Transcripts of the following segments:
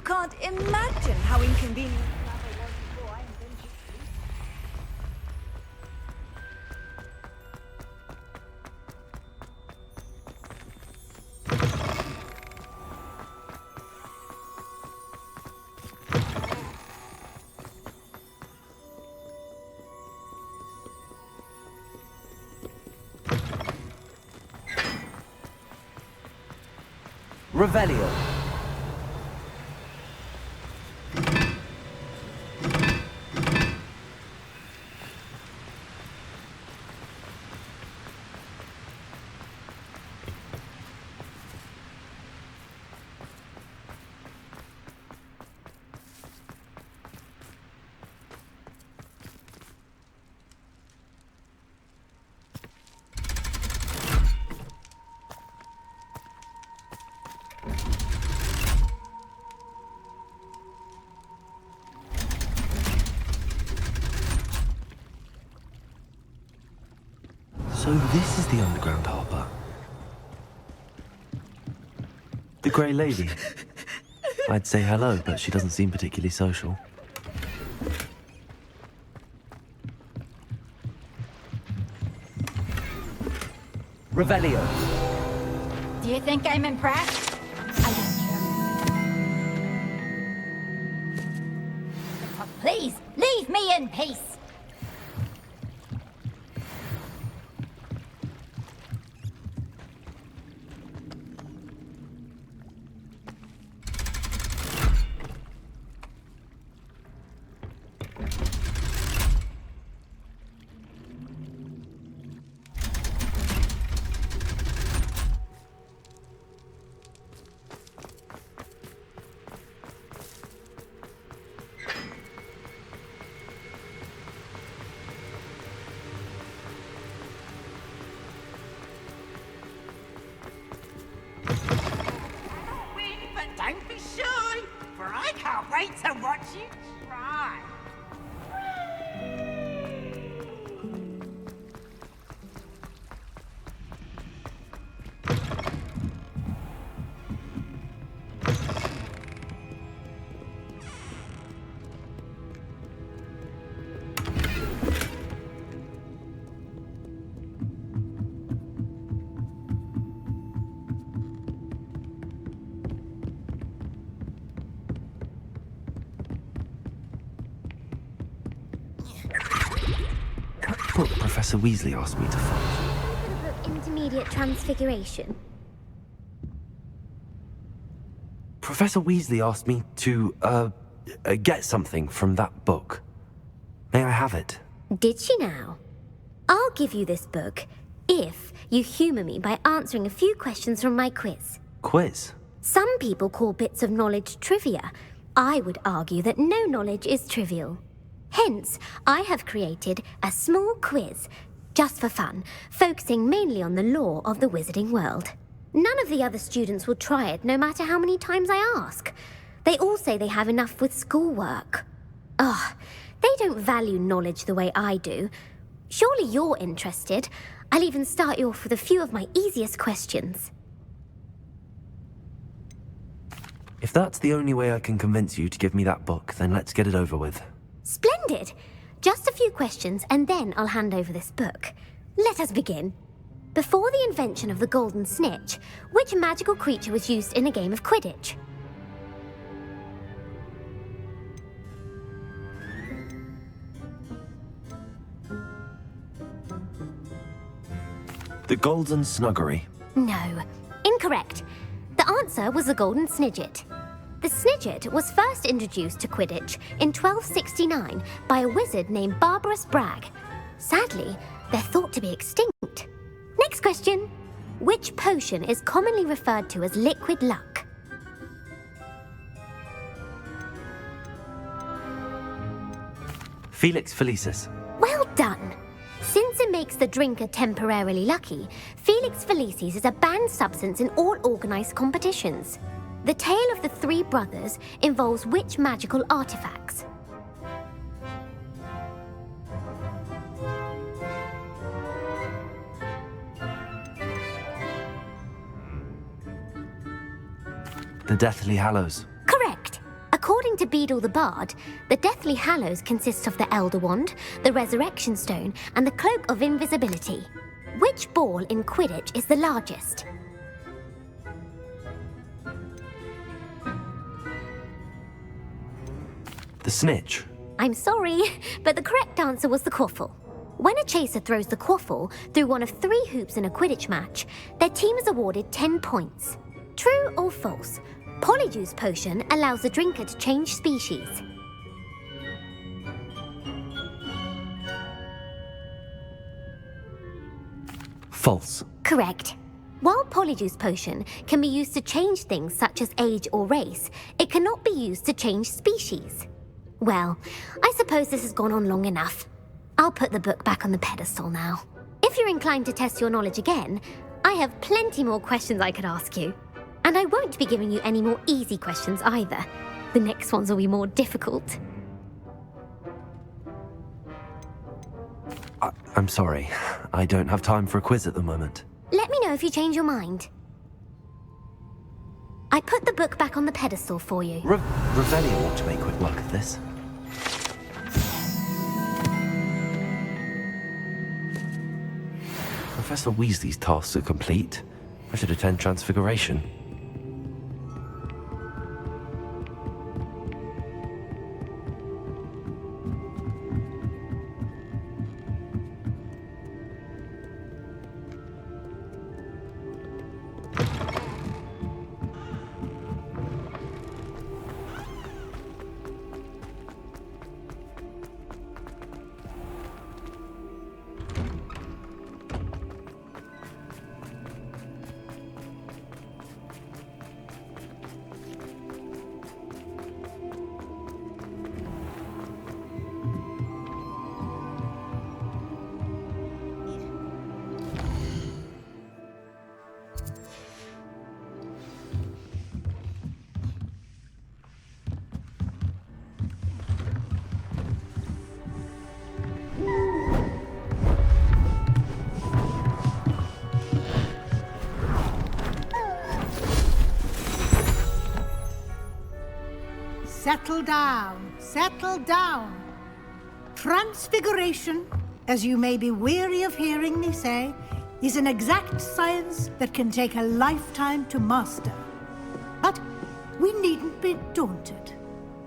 You can't imagine how inconvenient travel was before I invented Revelio. So this is the underground harbour. The Grey Lady. I'd say hello, but she doesn't seem particularly social. Revelio. Do you think I'm impressed? I don't know. Please, leave me in peace! Don't be shy, for I can't wait to watch you try. Book Professor Weasley asked me to find. The book Intermediate Transfiguration. Professor Weasley asked me to, get something from that book. May I have it? Did she now? I'll give you this book if you humour me by answering a few questions from my quiz. Quiz? Some people call bits of knowledge trivia. I would argue that no knowledge is trivial. Hence, I have created a small quiz, just for fun, focusing mainly on the lore of the wizarding world. None of the other students will try it, no matter how many times I ask. They all say they have enough with schoolwork. Ugh, they don't value knowledge the way I do. Surely you're interested. I'll even start you off with a few of my easiest questions. If that's the only way I can convince you to give me that book, then let's get it over with. Splendid! Just a few questions and then I'll hand over this book. Let us begin. Before the invention of the golden snitch, which magical creature was used in a game of Quidditch? The Golden Snuggery. No, incorrect. The answer was the golden snidget. The snidget was first introduced to Quidditch in 1269 by a wizard named Barbarous Bragg. Sadly, they're thought to be extinct. Next question. Which potion is commonly referred to as liquid luck? Felix Felicis. Well done. Since it makes the drinker temporarily lucky, Felix Felicis is a banned substance in all organised competitions. The tale of the three brothers involves which magical artifacts? The Deathly Hallows. Correct. Beedle the Bard, the Deathly Hallows consists of the Elder Wand, the Resurrection Stone, and the Cloak of Invisibility. Which ball in Quidditch is the largest? The snitch. I'm sorry, but the correct answer was the quaffle. When a chaser throws the quaffle through one of 3 hoops in a Quidditch match, their team is awarded 10 points. True or false? Polyjuice Potion allows the drinker to change species. False. Correct. While Polyjuice Potion can be used to change things such as age or race, it cannot be used to change species. Well, I suppose this has gone on long enough. I'll put the book back on the pedestal now. If you're inclined to test your knowledge again, I have plenty more questions I could ask you. And I won't be giving you any more easy questions either. The next ones will be more difficult. I'm sorry. I don't have time for a quiz at the moment. Let me know if you change your mind. I put the book back on the pedestal for you. Revelio ought to make quick work of this. Professor Weasley's tasks are complete. I should attend Transfiguration. Settle down, settle down. Transfiguration, as you may be weary of hearing me say, is an exact science that can take a lifetime to master. But we needn't be daunted.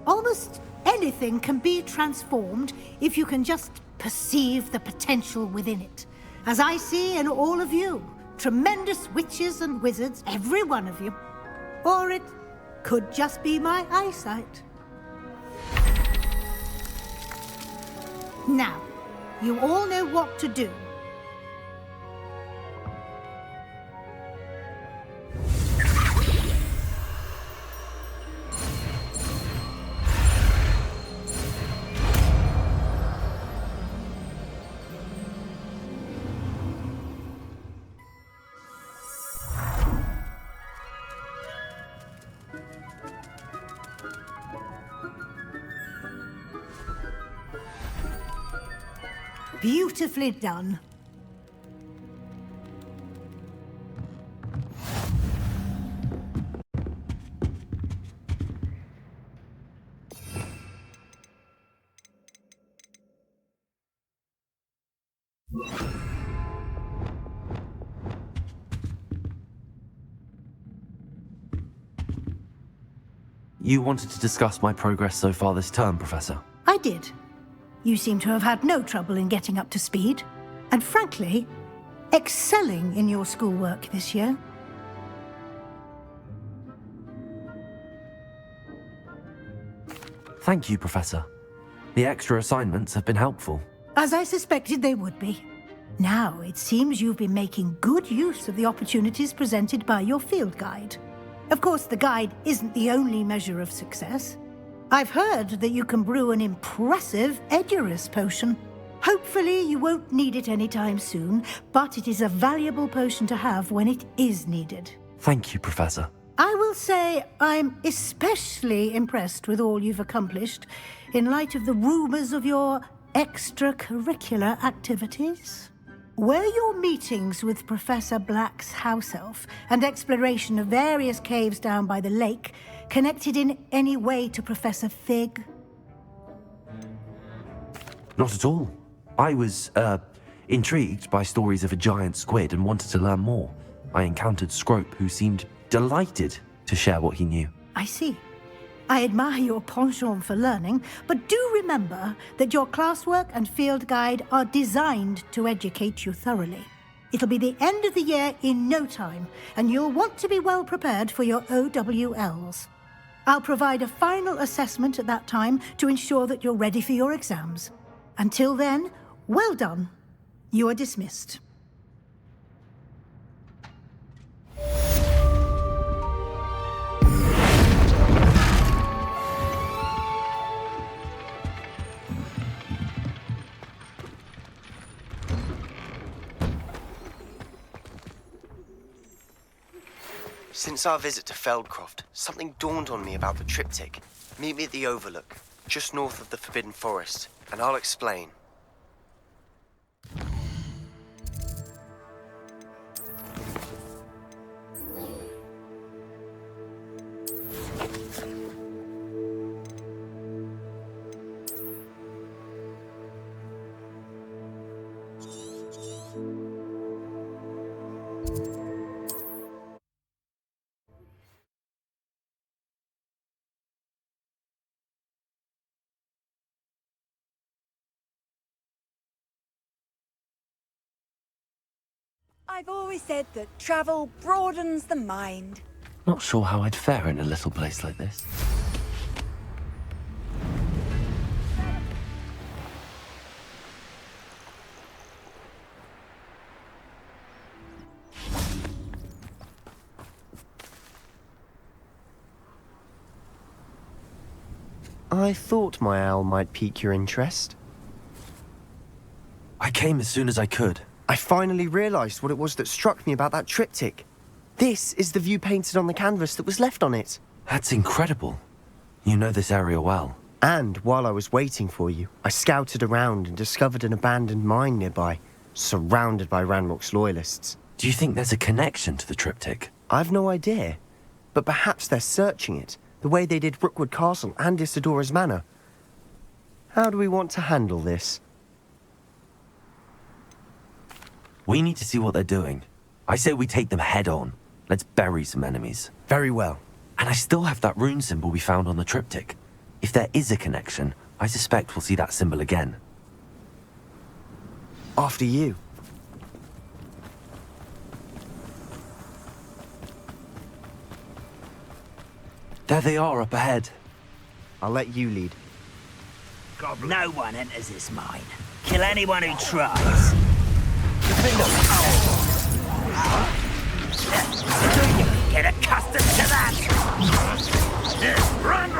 Almost anything can be transformed if you can just perceive the potential within it. As I see in all of you, tremendous witches and wizards, every one of you. Or it could just be my eyesight. Now, you all know what to do. Beautifully done. You wanted to discuss my progress so far this term, Professor? I did. You seem to have had no trouble in getting up to speed, and frankly, excelling in your schoolwork this year. Thank you, Professor. The extra assignments have been helpful. As I suspected they would be. Now, it seems you've been making good use of the opportunities presented by your field guide. Of course, the guide isn't the only measure of success. I've heard that you can brew an impressive Edurus potion. Hopefully you won't need it anytime soon, but it is a valuable potion to have when it is needed. Thank you, Professor. I will say I'm especially impressed with all you've accomplished in light of the rumors of your extracurricular activities. Were your meetings with Professor Black's house elf and exploration of various caves down by the lake Connected in any way to Professor Fig? Not at all. I was, intrigued by stories of a giant squid and wanted to learn more. I encountered Scrope, who seemed delighted to share what he knew. I see. I admire your penchant for learning, but do remember that your classwork and field guide are designed to educate you thoroughly. It'll be the end of the year in no time, and you'll want to be well prepared for your OWLs. I'll provide a final assessment at that time to ensure that you're ready for your exams. Until then, well done. You are dismissed. Since our visit to Feldcroft, something dawned on me about the triptych. Meet me at the Overlook, just north of the Forbidden Forest, and I'll explain. I've always said that travel broadens the mind. Not sure how I'd fare in a little place like this. I thought my owl might pique your interest. I came as soon as I could. I finally realised what it was that struck me about that triptych. This is the view painted on the canvas that was left on it. That's incredible. You know this area well. And while I was waiting for you, I scouted around and discovered an abandoned mine nearby, surrounded by Ranrock's loyalists. Do you think there's a connection to the triptych? I've no idea, but perhaps they're searching it, the way they did Rookwood Castle and Isidora's Manor. How do we want to handle this? We need to see what they're doing. I say we take them head on. Let's bury some enemies. Very well. And I still have that rune symbol we found on the triptych. If there is a connection, I suspect we'll see that symbol again. After you. There they are up ahead. I'll let you lead. No one enters this mine. Kill anyone who tries. Get accustomed to that! Run,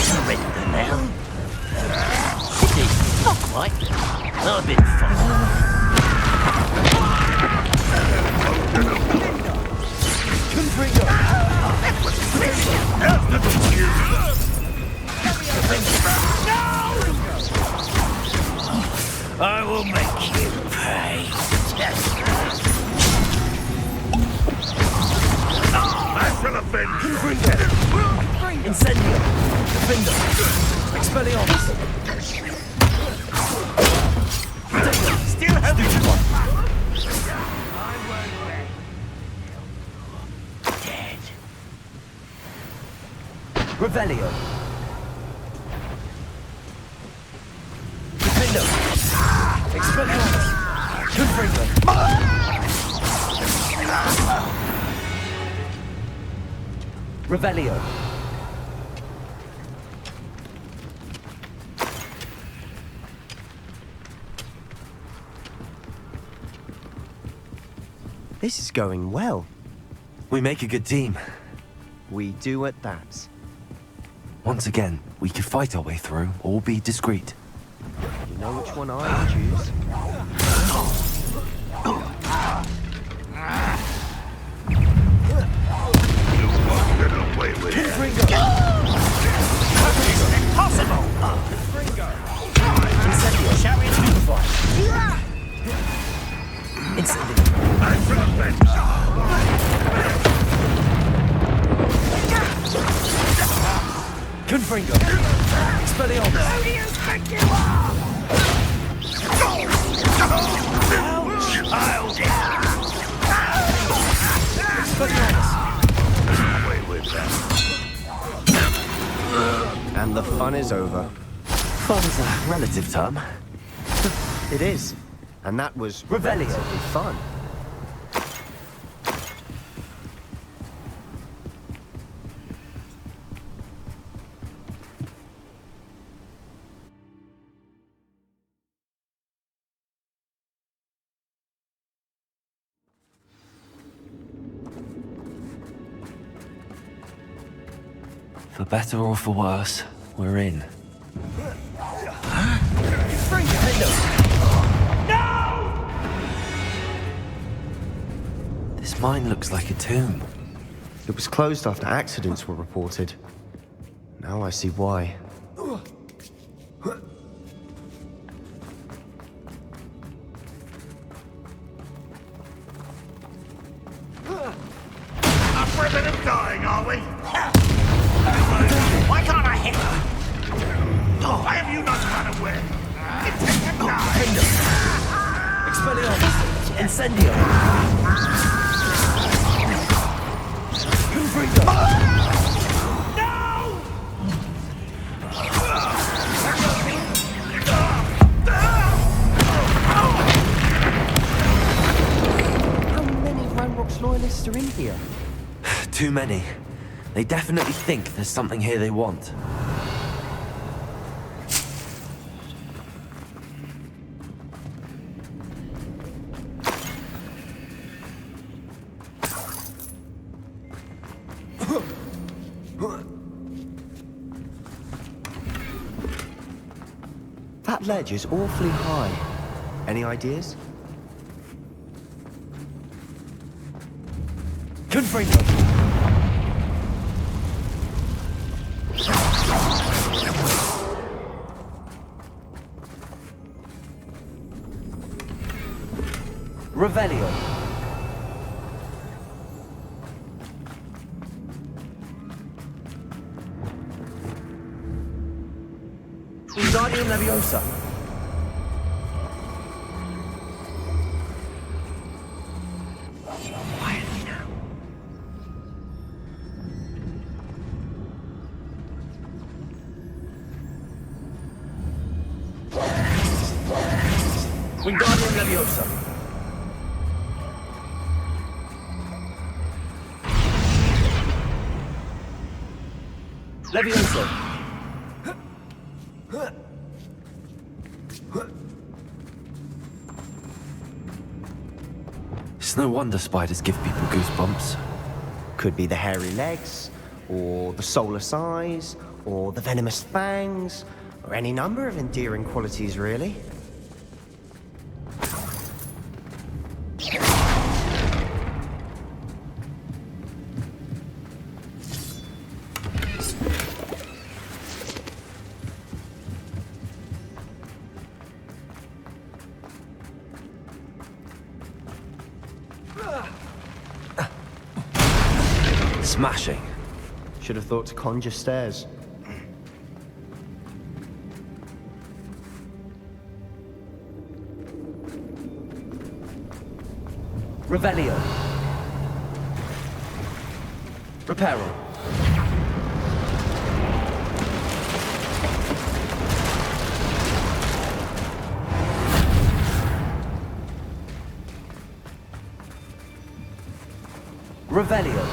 surrender now. Not quite. I've been fine. I will make you pay. I shall avenge you. Incendio! Defender! Expelliarmus! Still have dead. Revelio! Defender! Expelliarmus! Confringo! Revelio! This is going well. We make a good team. We do at that. Once again, we could fight our way through, or be discreet. You know which one I choose. You won't get away with it. Impossible! Incendio, shall we amplify? Confringo! Expelliarmus! Who do you think you are? Away with that. And the fun is over. Fun is a relative term. It is. And that was Revelio. relatively fun. For better or for worse, we're in. This mine looks like a tomb. It was closed after accidents were reported. Now I see why. Up for a bit of dying, are we? Why can't I hit her? Oh, why have you not run away? It's a die. Expelliarmus! Incendio! Confringo! No! How many Ranrock's loyalists are in here? Too many. They definitely think there's something here they want. That ledge is awfully high. Any ideas? Confringo! Revelio! Wingardium Leviosa! Quietly now. Wingardium Leviosa! Leviosa! It's no wonder spiders give people goosebumps. Could be the hairy legs, or the soulless eyes, or the venomous fangs, or any number of endearing qualities, really. Smashing. Should have thought to conjure stairs. Revelio. Reparo. Revelio.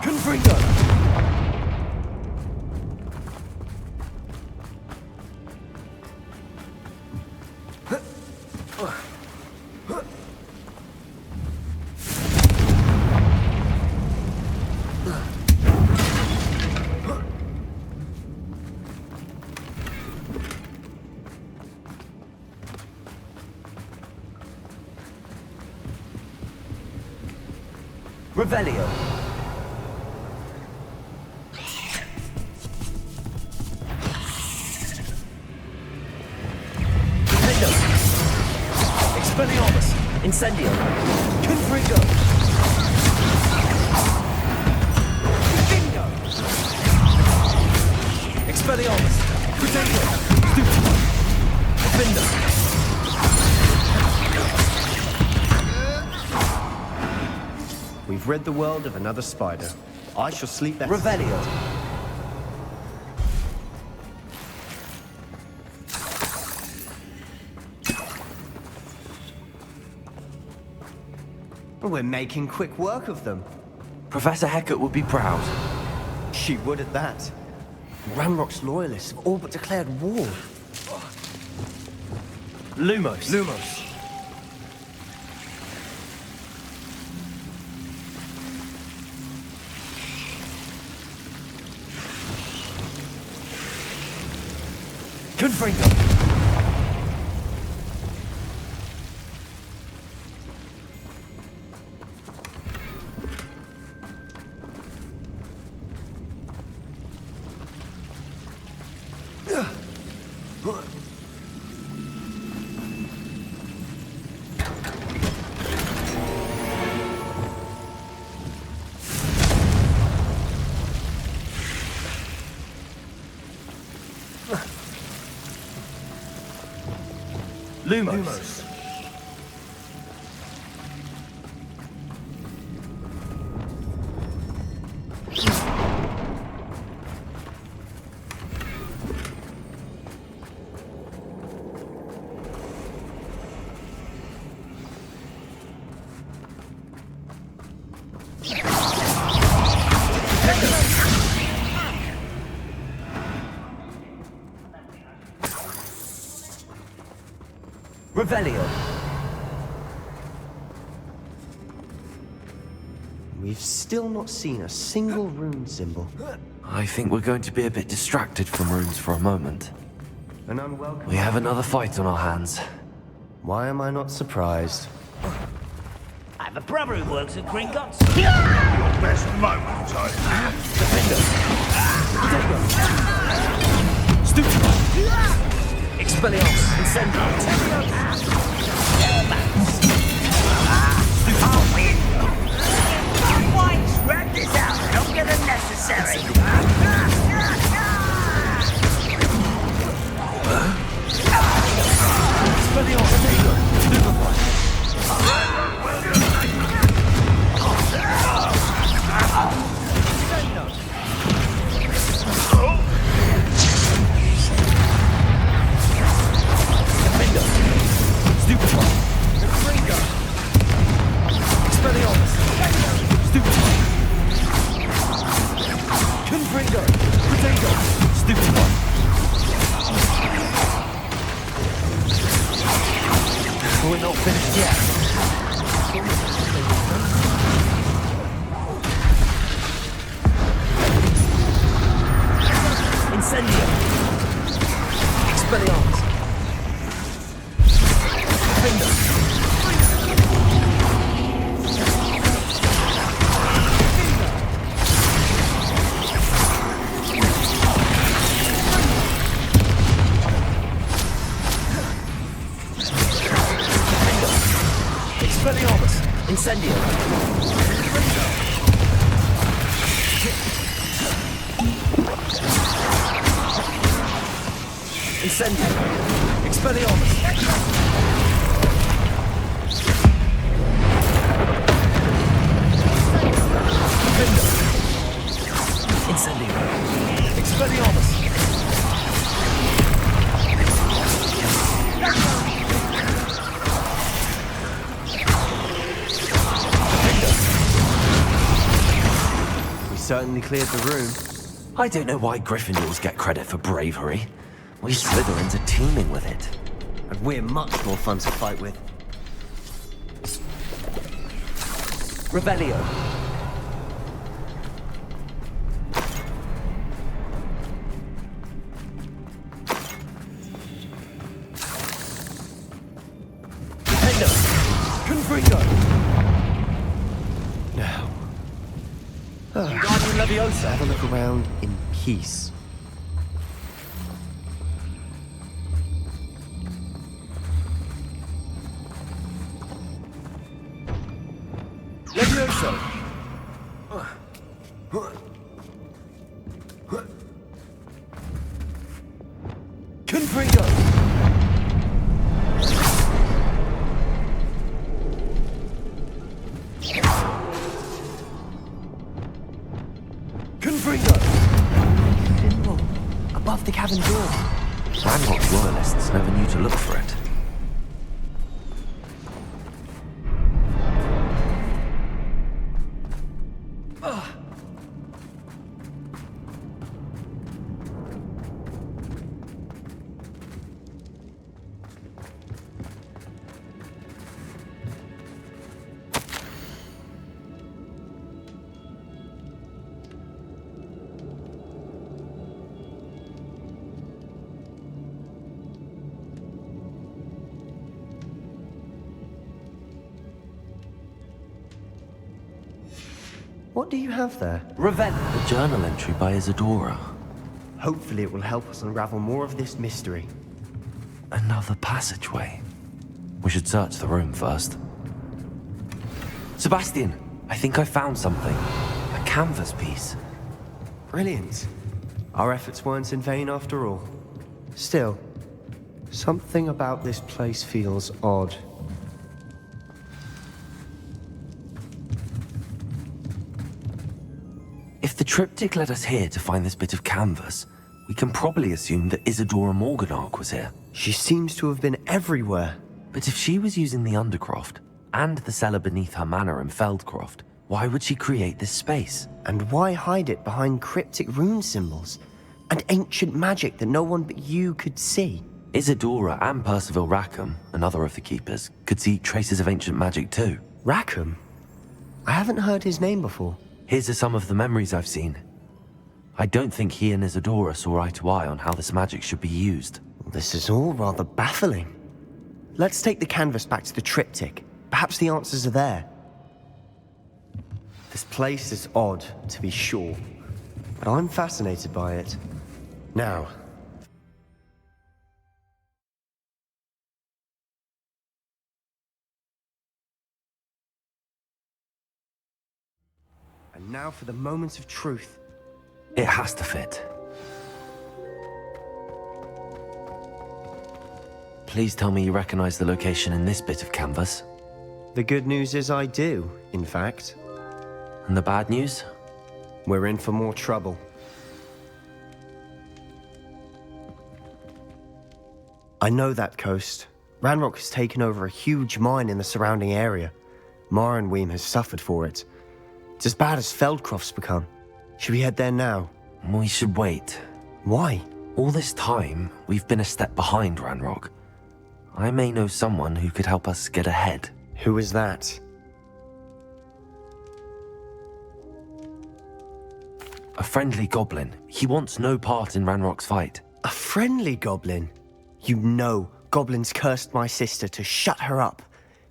Confringo. Revelio. Expelliarmus! Incendio! Confringo! Bingo! Expelliarmus! Crusader! Stupefy! Defender! We've rid the world of another spider. I shall sleep better. Revelio! We're making quick work of them. Professor Hecat would be proud. She would at that. Ramrock's loyalists have all but declared war. Lumos! Lumos. Confringo! Lumos. Revelio. We've still not seen a single rune symbol. I think we're going to be a bit distracted from runes for a moment. An unwelcome. We have another fight on our hands. Why am I not surprised? I have a brother who works at Gringotts. Your best moment, I Stupefy! Expelliarmus! Incendio! Wrap this out and don't get unnecessary. Expelliarmus! Stupefy! Stupefy! Expelliarmus! Stupefy! Confringo! Potato! Stupefy! We're not finished yet. Incendio! Expelliarmus! Expelliarmus! Incendio! Incendio! Expelliarmus! Incendio! Expelliarmus! We certainly cleared the room. I don't know why Gryffindors get credit for bravery. We Slytherins are teeming with it. And we're much more fun to fight with. Revelio. Defender. Confringo. Now, Guardian Leviosa. have a look around in peace. Levioso! Confringo! Confringo! Symbol above the cabin door. Ranrock's loyalists never knew to look for it. What do you have there? Ravenna! A journal entry by Isadora. Hopefully it will help us unravel more of this mystery. Another passageway. We should search the room first. Sebastian, I think I found something. A canvas piece. Brilliant. Our efforts weren't in vain after all. Still, something about this place feels odd. If the triptych led us here to find this bit of canvas, we can probably assume that Isadora Morganark was here. She seems to have been everywhere. But if she was using the Undercroft, and the cellar beneath her manor in Feldcroft, why would she create this space? And why hide it behind cryptic rune symbols? And ancient magic that no one but you could see? Isadora and Percival Rackham, another of the Keepers, could see traces of ancient magic too. Rackham? I haven't heard his name before. Here are some of the memories I've seen. I don't think he and Isadora saw eye to eye on how this magic should be used. This is all rather baffling. Let's take the canvas back to the triptych. Perhaps the answers are there. This place is odd, to be sure, but I'm fascinated by it. Now, and now for the moments of truth. It has to fit. Please tell me you recognize the location in this bit of canvas. The good news is I do, in fact. And the bad news? We're in for more trouble. I know that coast. Ranrock has taken over a huge mine in the surrounding area. Marrenweem has suffered for it. It's as bad as Feldcroft's become. Should we head there now? We should wait. Why? All this time, we've been a step behind Ranrock. I may know someone who could help us get ahead. Who is that? A friendly goblin. He wants no part in Ranrock's fight. A friendly goblin? You know, goblins cursed my sister to shut her up.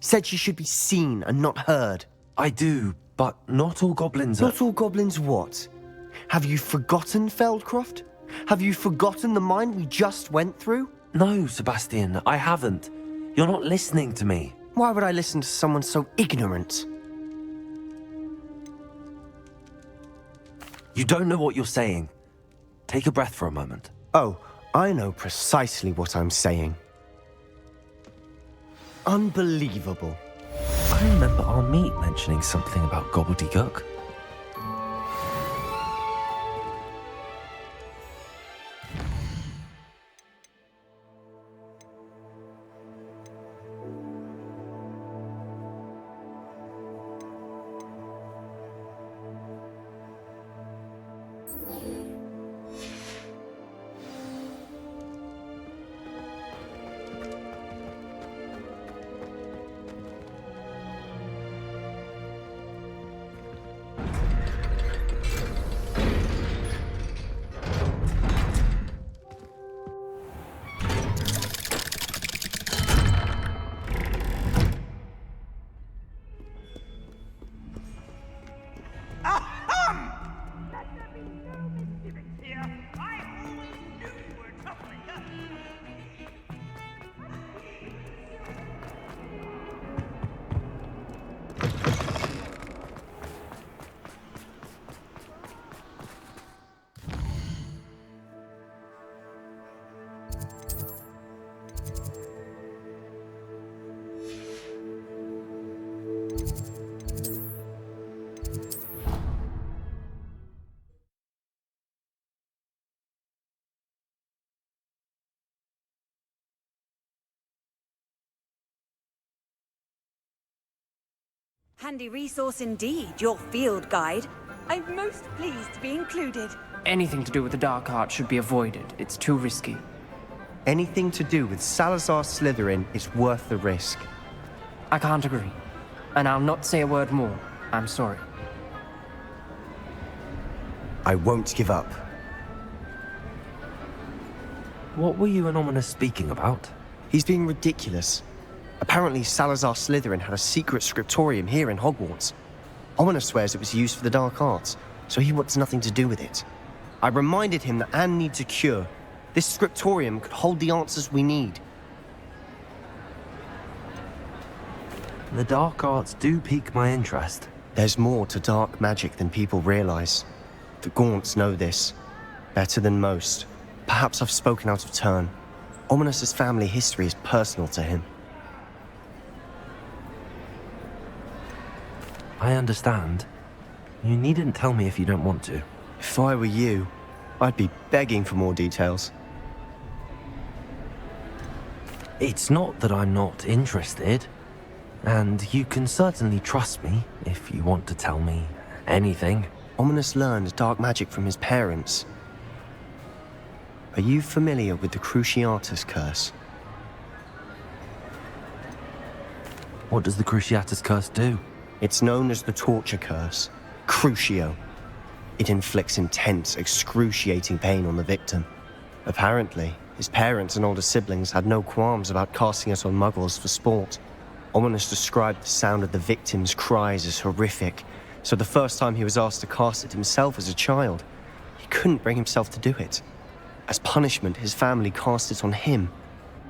Said she should be seen and not heard. I do, but not all goblins are... Not all goblins what? Have you forgotten Feldcroft? Have you forgotten the mine we just went through? No, Sebastian, I haven't. You're not listening to me. Why would I listen to someone so ignorant? You don't know what you're saying. Take a breath for a moment. Oh, I know precisely what I'm saying. Unbelievable. I remember our meet mentioning something about gobbledygook. Handy resource indeed, your field guide. I'm most pleased to be included. Anything to do with the dark art should be avoided. It's too risky. Anything to do with Salazar Slytherin is worth the risk. I can't agree. And I'll not say a word more. I'm sorry. I won't give up. What were you and Ominous speaking about? He's being ridiculous. Apparently, Salazar Slytherin had a secret scriptorium here in Hogwarts. Ominous swears it was used for the dark arts, so he wants nothing to do with it. I reminded him that Anne needs a cure. This scriptorium could hold the answers we need. The dark arts do pique my interest. There's more to dark magic than people realize. The Gaunts know this. Better than most. Perhaps I've spoken out of turn. Ominous's family history is personal to him. I understand. You needn't tell me if you don't want to. If I were you, I'd be begging for more details. It's not that I'm not interested. And you can certainly trust me if you want to tell me anything. Ominous learned dark magic from his parents. Are you familiar with the Cruciatus Curse? What does the Cruciatus Curse do? It's known as the Torture Curse, Crucio. It inflicts intense, excruciating pain on the victim. Apparently, his parents and older siblings had no qualms about casting it on muggles for sport. Ominous described the sound of the victim's cries as horrific, so the first time he was asked to cast it himself as a child, he couldn't bring himself to do it. As punishment, his family cast it on him.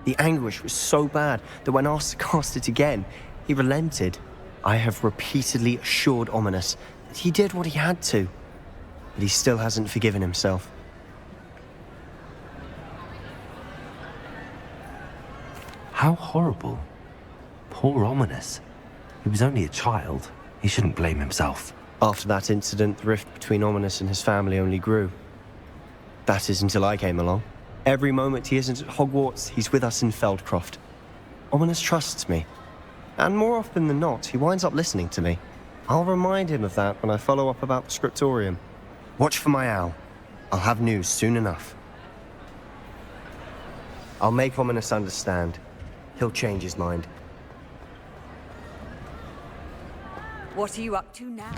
The anguish was so bad that when asked to cast it again, he relented. I have repeatedly assured Ominous that he did what he had to, but he still hasn't forgiven himself. How horrible. Poor Ominous. He was only a child. He shouldn't blame himself. After that incident, the rift between Ominous and his family only grew. That is until I came along. Every moment he isn't at Hogwarts, he's with us in Feldcroft. Ominous trusts me. And more often than not, he winds up listening to me. I'll remind him of that when I follow up about the scriptorium. Watch for my owl. I'll have news soon enough. I'll make Ominous understand. He'll change his mind. What are you up to now?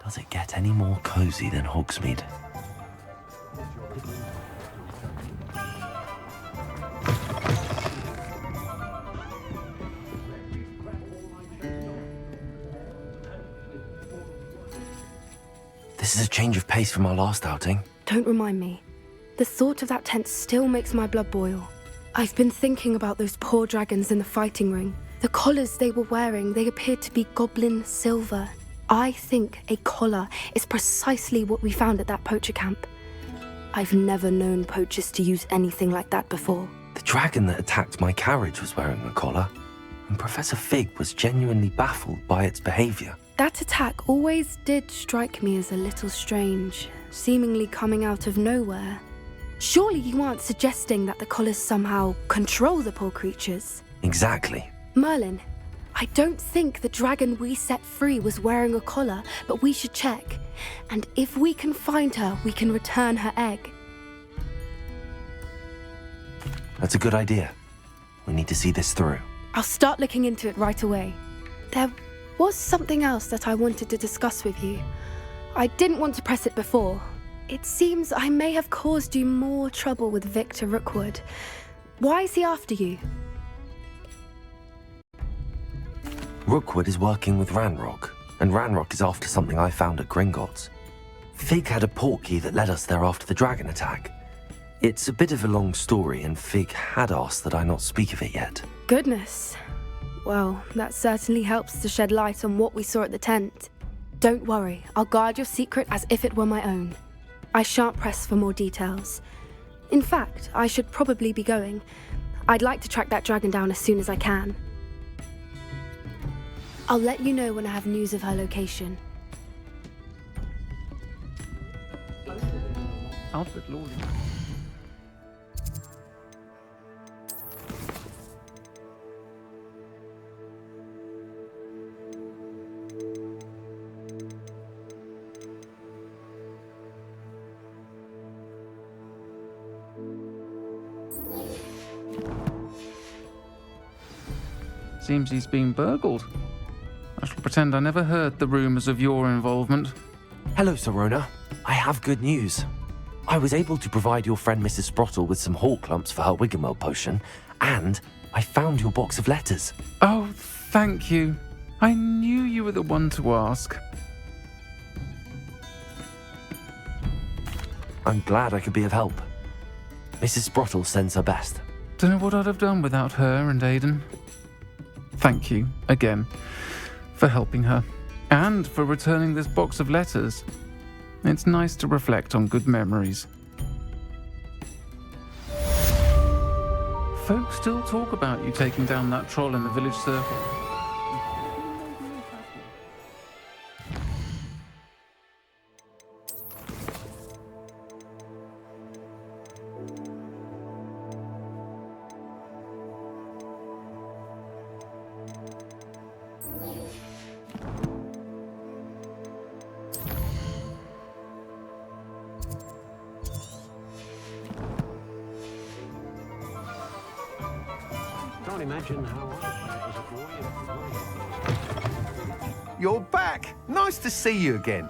Does it get any more cozy than Hogsmeade? This is a change of pace from our last outing. Don't remind me. The thought of that tent still makes my blood boil. I've been thinking about those poor dragons in the fighting ring. The collars they were wearing, they appeared to be goblin silver. I think a collar is precisely what we found at that poacher camp. I've never known poachers to use anything like that before. The dragon that attacked my carriage was wearing a collar, and Professor Fig was genuinely baffled by its behavior. That attack always did strike me as a little strange, seemingly coming out of nowhere. Surely you aren't suggesting that the collars somehow control the poor creatures? Exactly. Merlin, I don't think the dragon we set free was wearing a collar, but we should check. And if we can find her, we can return her egg. That's a good idea. We need to see this through. I'll start looking into it right away. There was something else that I wanted to discuss with you. I didn't want to press it before. It seems I may have caused you more trouble with Victor Rookwood. Why is he after you? Rookwood is working with Ranrock, and Ranrock is after something I found at Gringotts. Fig had a portkey that led us there after the dragon attack. It's a bit of a long story, and Fig had asked that I not speak of it yet. Goodness. Well, that certainly helps to shed light on what we saw at the tent. Don't worry, I'll guard your secret as if it were my own. I shan't press for more details. In fact, I should probably be going. I'd like to track that dragon down as soon as I can. I'll let you know when I have news of her location. Alfred Lawley. Seems he's been burgled. I shall pretend I never heard the rumours of your involvement. Hello, Sorona. I have good news. I was able to provide your friend Mrs. Sprottle with some hawk lumps for her Wiggenweld potion, and I found your box of letters. Oh, thank you. I knew you were the one to ask. I'm glad I could be of help. Mrs. Sprottle sends her best. Don't know what I'd have done without her and Aidan. Thank you, again, for helping her, and for returning this box of letters. It's nice to reflect on good memories. Folks still talk about you taking down that troll in the village circle. Can't imagine how You're back! Nice to see you again.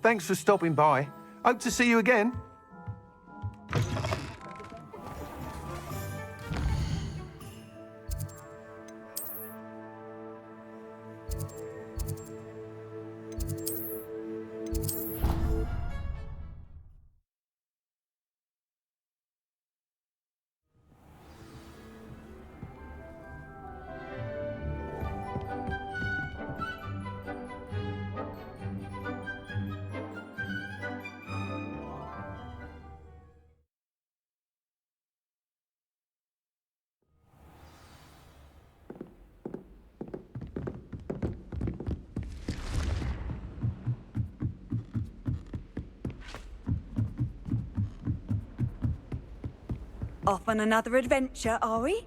Thanks for stopping by. Hope to see you again. Off on another adventure, are we?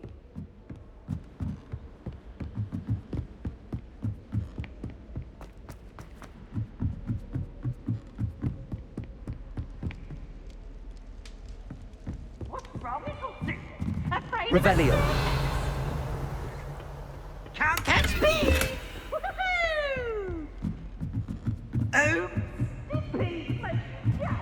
What's wrong with you? Afraid Revelio. Can't catch me! Woohoo! Oh, please, my yeah.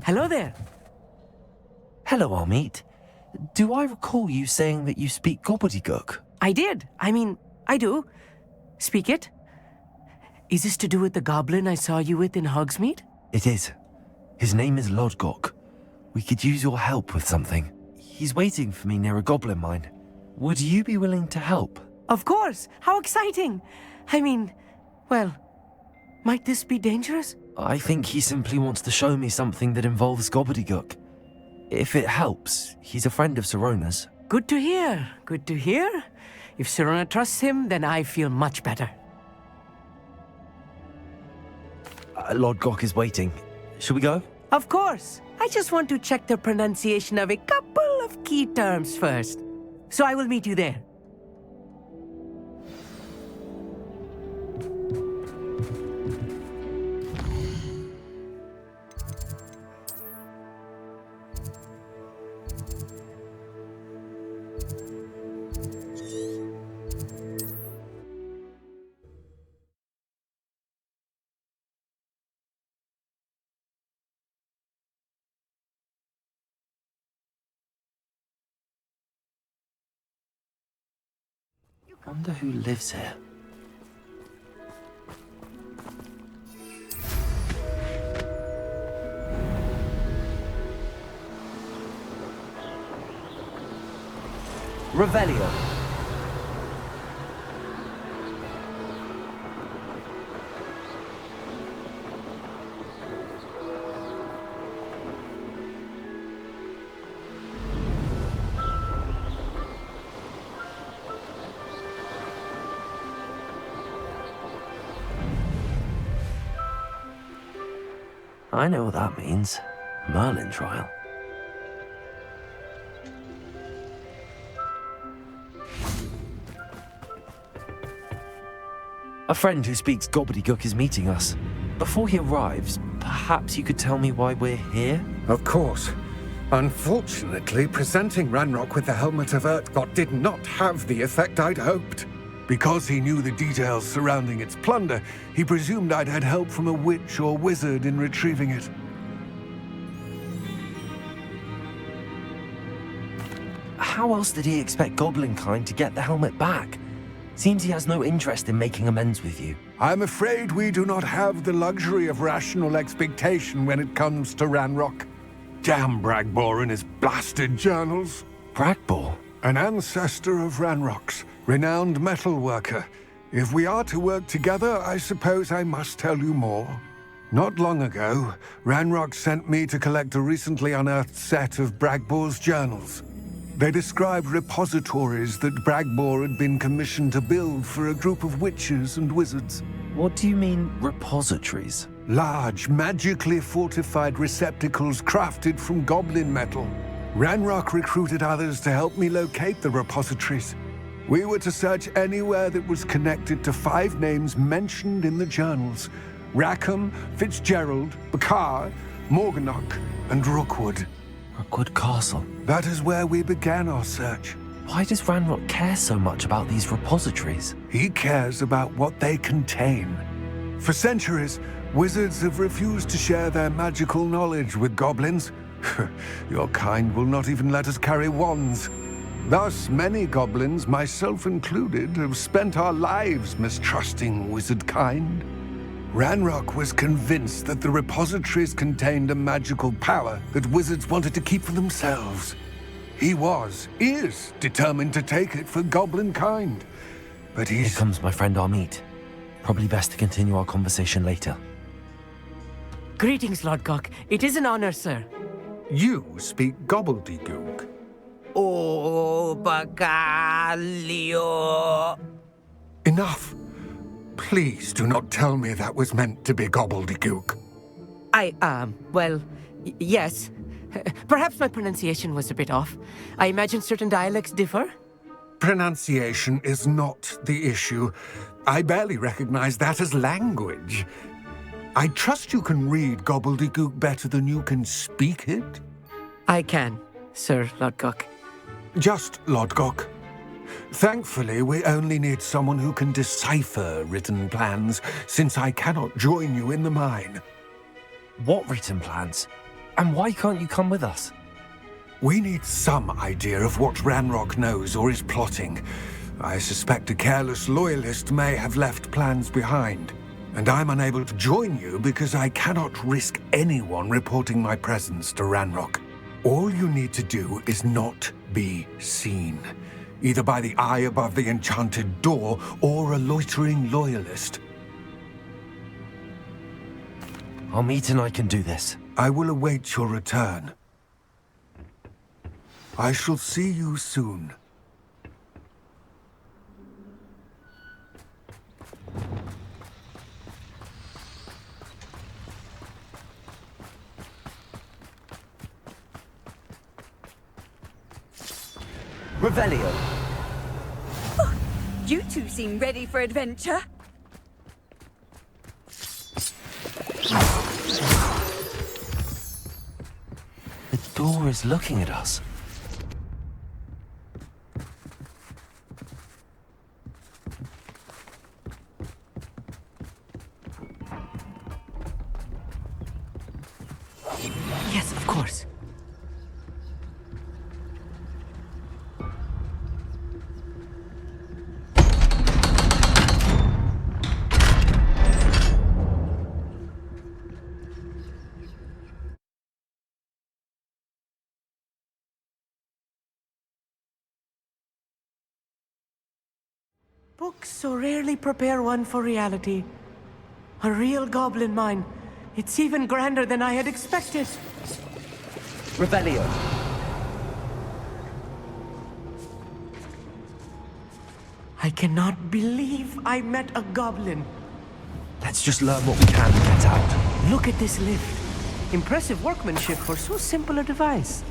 Hello there. Hello, Armeet. Do I recall you saying that you speak gobbledygook? I did. I do. Speak it. Is this to do with the goblin I saw you with in Hogsmeade? It is. His name is Lodgok. We could use your help with something. He's waiting for me near a goblin mine. Would you be willing to help? Of course! How exciting! I mean, well, might this be dangerous? I think he simply wants to show me something that involves gobbledygook. If it helps, he's a friend of Sirona's. Good to hear, good to hear. If Sirona trusts him, then I feel much better. Lord Gok is waiting. Shall we go? Of course. I just want to check the pronunciation of a couple of key terms first. So I will meet you there. Wonder who lives here. Revelio. I know what that means. Merlin trial. A friend who speaks gobbledygook is meeting us. Before he arrives, perhaps you could tell me why we're here? Of course. Unfortunately, presenting Ranrock with the Helmet of Urtkot did not have the effect I'd hoped. Because he knew the details surrounding its plunder, he presumed I'd had help from a witch or wizard in retrieving it. How else did he expect Goblinkind to get the helmet back? Seems he has no interest in making amends with you. I'm afraid we do not have the luxury of rational expectation when it comes to Ranrock. Damn Bragbor and his blasted journals. Bragbor? An ancestor of Ranrock's, renowned metal worker. If we are to work together, I suppose I must tell you more. Not long ago, Ranrock sent me to collect a recently unearthed set of Bragbor's journals. They described repositories that Bragbor had been commissioned to build for a group of witches and wizards. What do you mean, repositories? Large, magically fortified receptacles crafted from goblin metal. Ranrock recruited others to help me locate the repositories. We were to search anywhere that was connected to 5 names mentioned in the journals: Rackham, Fitzgerald, Bakar, Morganach, and Rookwood. Rookwood Castle. That is where we began our search. Why does Ranrock care so much about these repositories? He cares about what they contain. For centuries, wizards have refused to share their magical knowledge with goblins. Your kind will not even let us carry wands. Thus, many goblins, myself included, have spent our lives mistrusting wizard kind. Ranrock was convinced that the repositories contained a magical power that wizards wanted to keep for themselves. He is determined to take it for goblin kind. But Here comes my friend Amit. Probably best to continue our conversation later. Greetings, Lord Gok. It is an honor, sir. You speak gobbledygook. Oh, Bagalio. Enough. Please do not tell me that was meant to be gobbledygook. Well, yes. Perhaps my pronunciation was a bit off. I imagine certain dialects differ? Pronunciation is not the issue. I barely recognize that as language. I trust you can read gobbledygook better than you can speak it? I can, Sir Lord Gok. Just Lord Gok. Thankfully, we only need someone who can decipher written plans, since I cannot join you in the mine. What written plans? And why can't you come with us? We need some idea of what Ranrock knows or is plotting. I suspect a careless loyalist may have left plans behind. And I'm unable to join you because I cannot risk anyone reporting my presence to Ranrock. All you need to do is not be seen, either by the eye above the enchanted door or a loitering loyalist. Amit and I can do this. I will await your return. I shall see you soon. Revelio. Oh, you two seem ready for adventure. The door is looking at us. Yes, of course. Books so rarely prepare one for reality. A real goblin mine. It's even grander than I had expected. Revelio. I cannot believe I met a goblin. Let's just learn what we can and get out. Look at this lift. Impressive workmanship for so simple a device.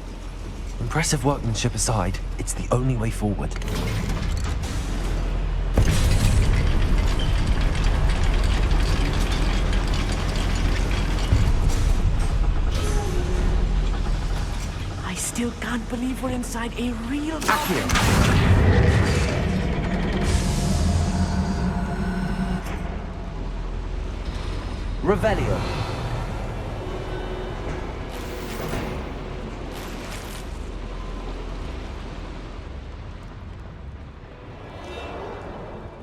Impressive workmanship aside, it's the only way forward. I still can't believe we're inside a real Accio. Revelio.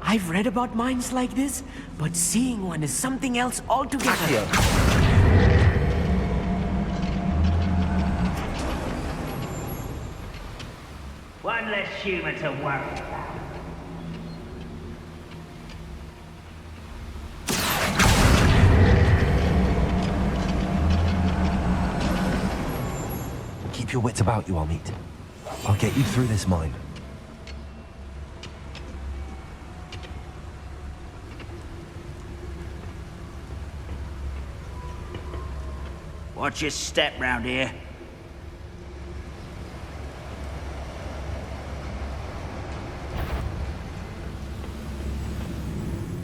I've read about mines like this, but seeing one is something else altogether. Accio. One less human to worry about. Keep your wits about you, Amit. I'll get you through this mine. Watch your step round here.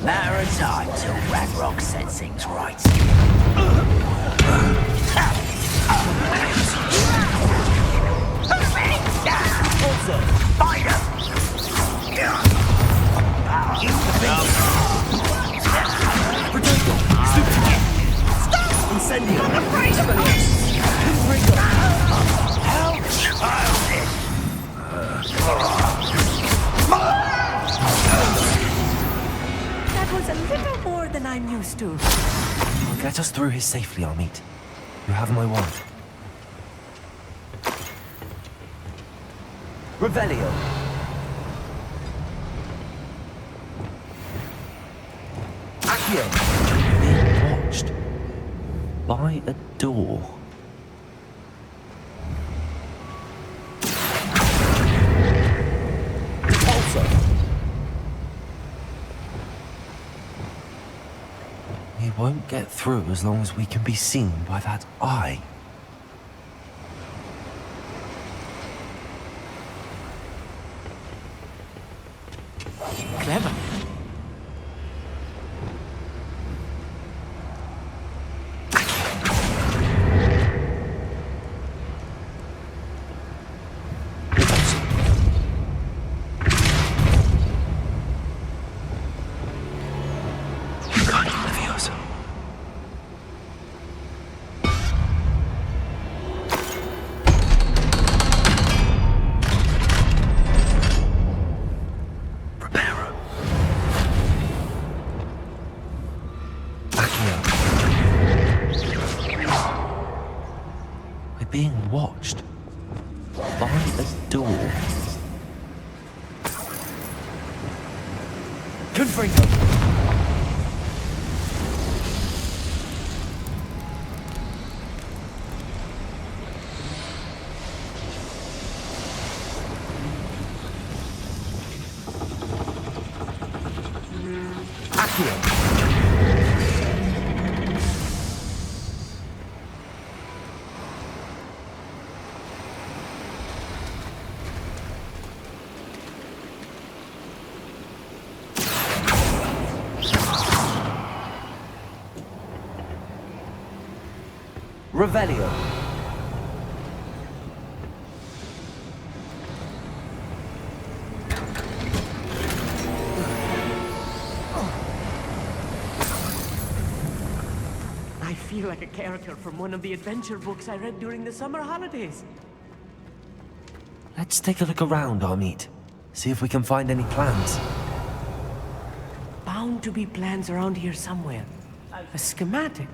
Matter of time till Ragnarok sets things right. Also, find him! Incendio! I'm afraid of it! How childish! That was a little more than I'm used to. Get us through here safely, Amit. You have my word. Revelio. Accio. Being watched by a door. We won't get through as long as we can be seen by that eye. Clever. Being watched. by a door. Confringo! Revelio. I feel like a character from one of the adventure books I read during the summer holidays. Let's take a look around, Amit. See if we can find any plans. Bound to be plans around here somewhere. A schematic.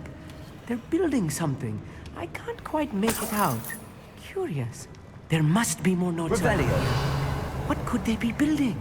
They're building something. I can't quite make it out. Curious. There must be more notes. Revelio. What could they be building?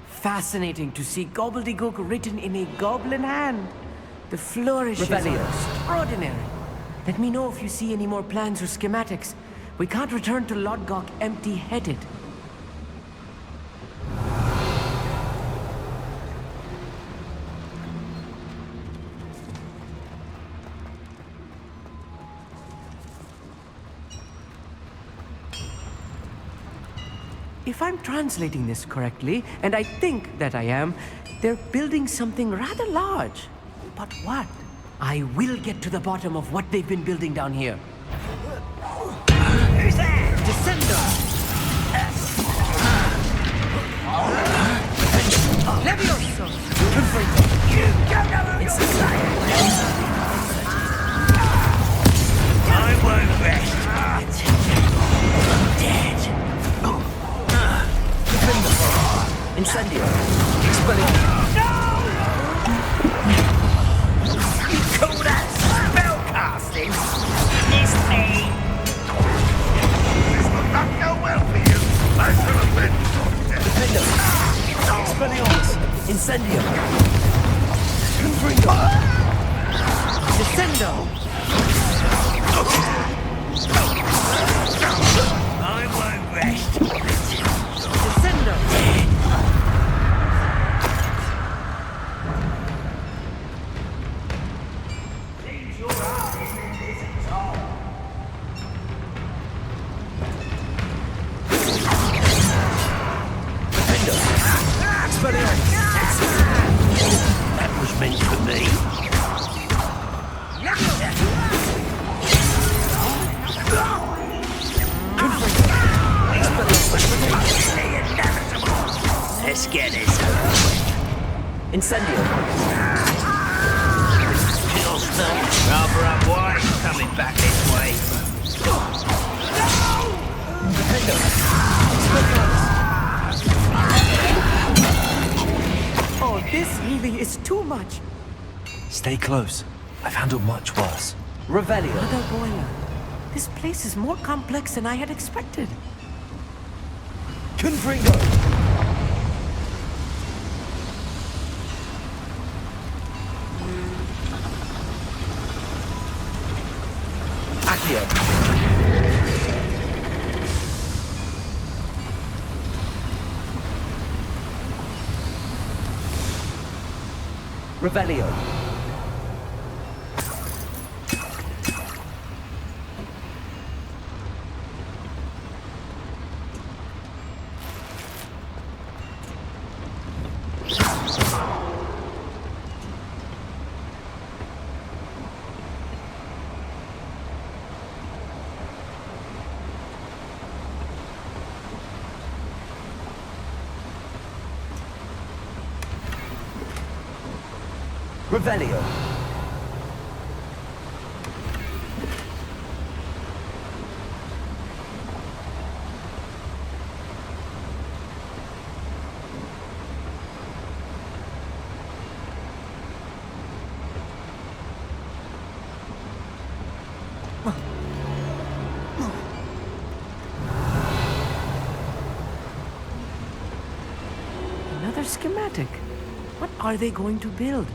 Fascinating to see gobbledygook written in a goblin hand. The flourishes are extraordinary. Let me know if you see any more plans or schematics. We can't return to Lodgok empty-headed. If I'm translating this correctly, and I think that I am, they're building something rather large. But what? I will get to the bottom of what they've been building down here. Who's there? Descender! Levioso! You don't know who you're saying! I won't rest. Dead. Incendio. Expelliarmus. No! You call that spellcasting? It's me. This will not go well for you. I shall have been Defendo. Expelliarmus. Incendio. Confringo. Descendo. I won't rest. Descendo. That was meant for me. Let's get this over with. Incendio. Rather unwise coming back this way. Oh, this really is too much. Stay close. I've handled much worse. Revelio. Mother Boiler. This place is more complex than I had expected. Confringo. Accio. Revelio. Revelio. Another schematic. What are they going to build?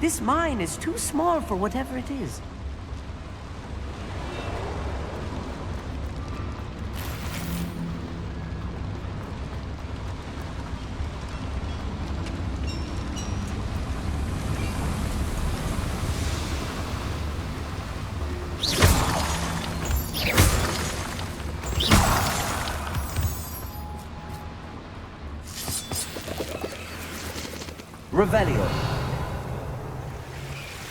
This mine is too small for whatever it is. Revelio.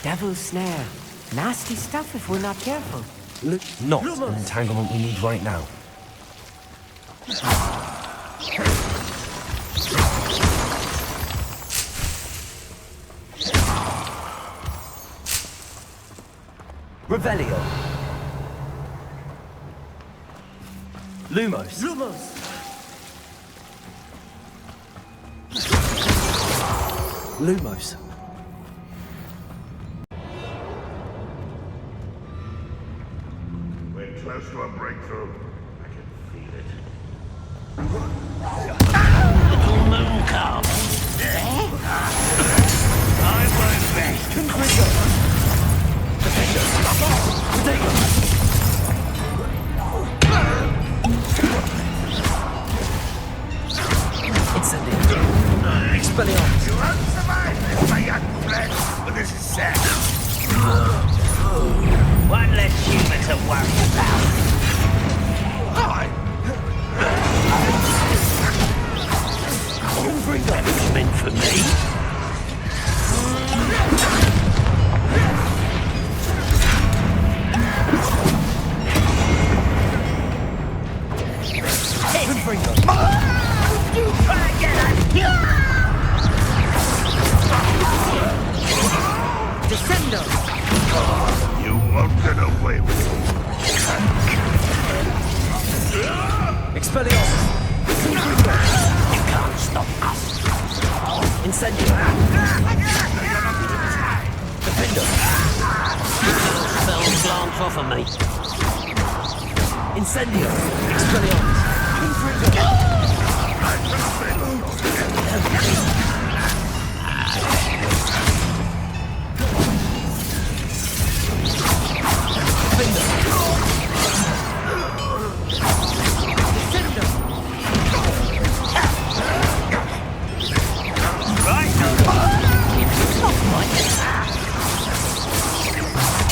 Devil's snare. Nasty stuff if we're not careful. Not an entanglement we need right now. Revelio. Lumos. Lumos. Lumos. We're close to a breakthrough. I can feel it. Little moon calf. I won't rest. Expelliarmus. You won't survive this, my young friend, but this is sad. One less human to worry about. That was meant for me. You try again. Descendo. You won't get away with it. Expelliarmus. You can't stop us. Incendio. Defender. Spells glance off of me. Incendio. Expelliarmus.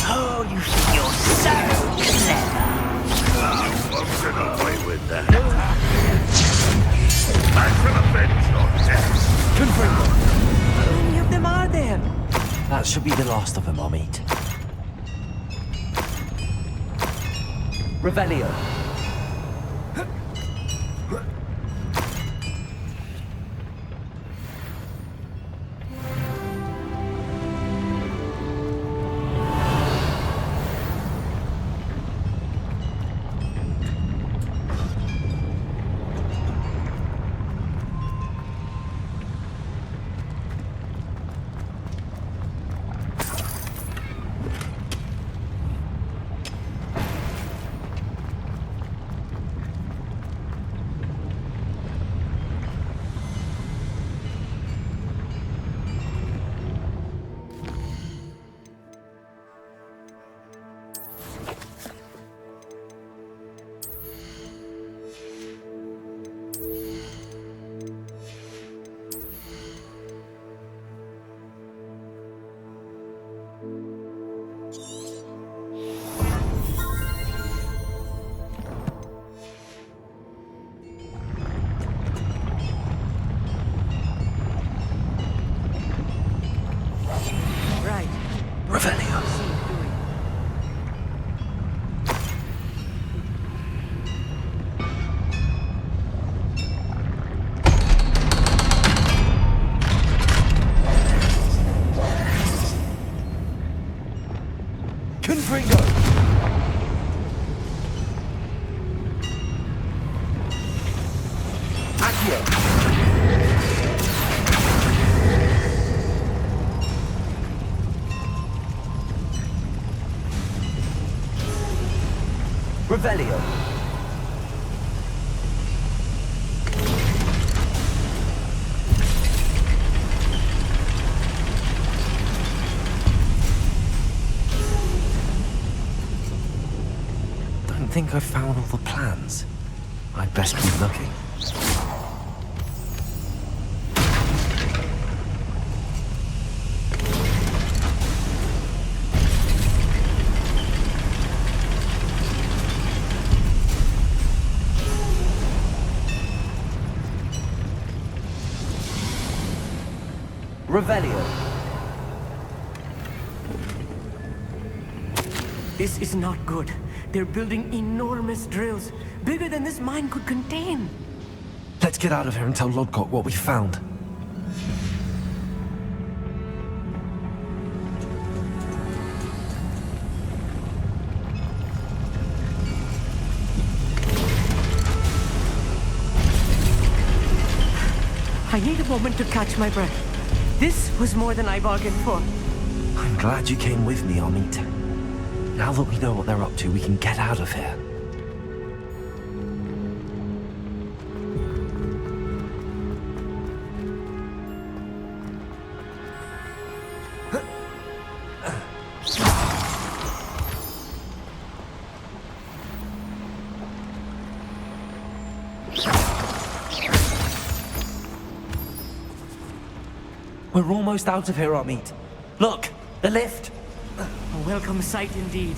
Oh, you think you're so clever. Won't get away with that. I shall avenge your death. How many of them are there? That should be the last of them, I'll meet. Revelio. Revelio. Don't think I've found all the plans. I'd best keep looking. Revelio. This is not good. They're building enormous drills, bigger than this mine could contain. Let's get out of here and tell Lodgok what we found. I need a moment to catch my breath. This was more than I bargained for. I'm glad you came with me, Amit. Now that we know what they're up to, we can get out of here. We're almost out of here, Amit. Look, the lift. A welcome sight indeed.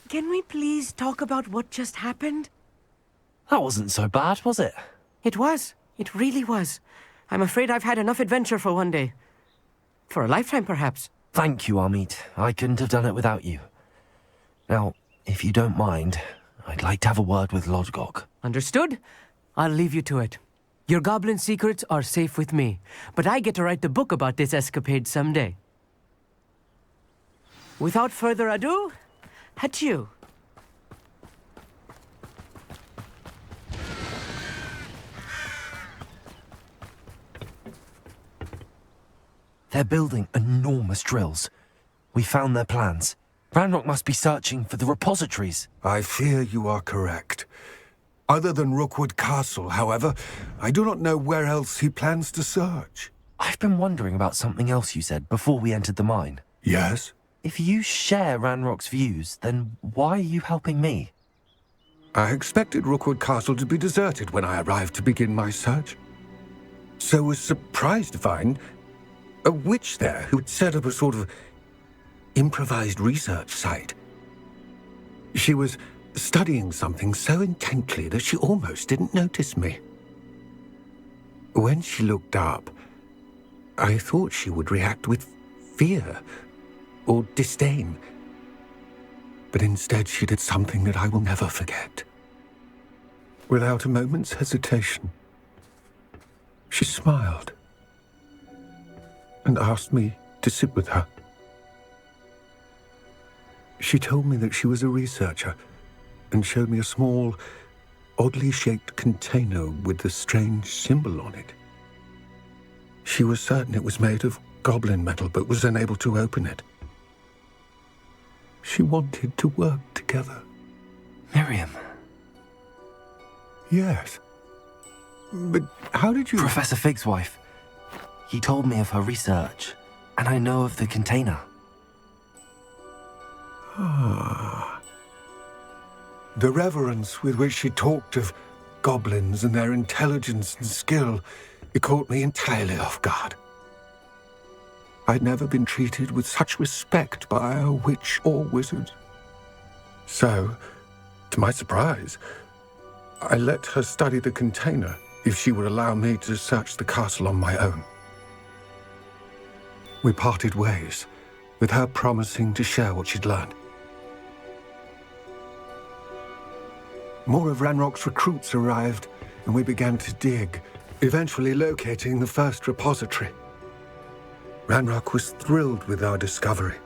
Can we please talk about what just happened? That wasn't so bad, was it? It was. It really was. I'm afraid I've had enough adventure for one day. For a lifetime, perhaps. Thank you, Amit. I couldn't have done it without you. Now, if you don't mind, I'd like to have a word with Lodgok. Understood? I'll leave you to it. Your goblin secrets are safe with me, but I get to write the book about this escapade someday. Without further ado, adieu. They're building enormous drills. We found their plans. Ranrock must be searching for the repositories. I fear you are correct. Other than Rookwood Castle, however, I do not know where else he plans to search. I've been wondering about something else you said before we entered the mine. Yes? If you share Ranrock's views, then why are you helping me? I expected Rookwood Castle to be deserted when I arrived to begin my search. So was surprised to find a witch there who had set up a sort of improvised research site. She was studying something so intently that she almost didn't notice me. When she looked up, I thought she would react with fear or disdain. But instead she did something that I will never forget. Without a moment's hesitation, she smiled and asked me to sit with her. She told me that she was a researcher and showed me a small, oddly shaped container with a strange symbol on it. She was certain it was made of goblin metal, but was unable to open it. She wanted to work together. Miriam. Yes. But how did you... Professor Fig's wife. He told me of her research, and I know of the container. Ah. The reverence with which she talked of goblins and their intelligence and skill, it caught me entirely off guard. I'd never been treated with such respect by a witch or wizard. So, to my surprise, I let her study the container if she would allow me to search the castle on my own. We parted ways, with her promising to share what she'd learned. More of Ranrock's recruits arrived, and we began to dig, eventually locating the first repository. Ranrock was thrilled with our discovery,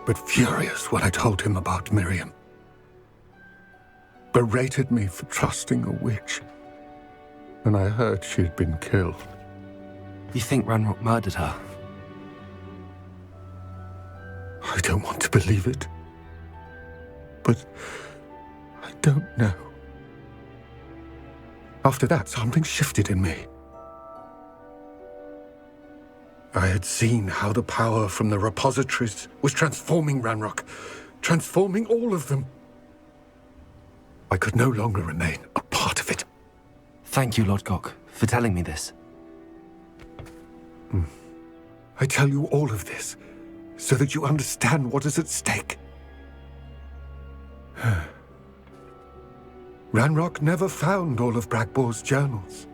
but furious when I told him about Miriam. Berated me for trusting a witch, and I heard she'd been killed. You think Ranrock murdered her? I don't want to believe it, but I don't know. After that, something shifted in me. I had seen how the power from the repositories was transforming Ranrock, transforming all of them. I could no longer remain a part of it. Thank you, Lodgok, for telling me this. I tell you all of this so that you understand what is at stake. Ranrock never found all of Bragbor's journals,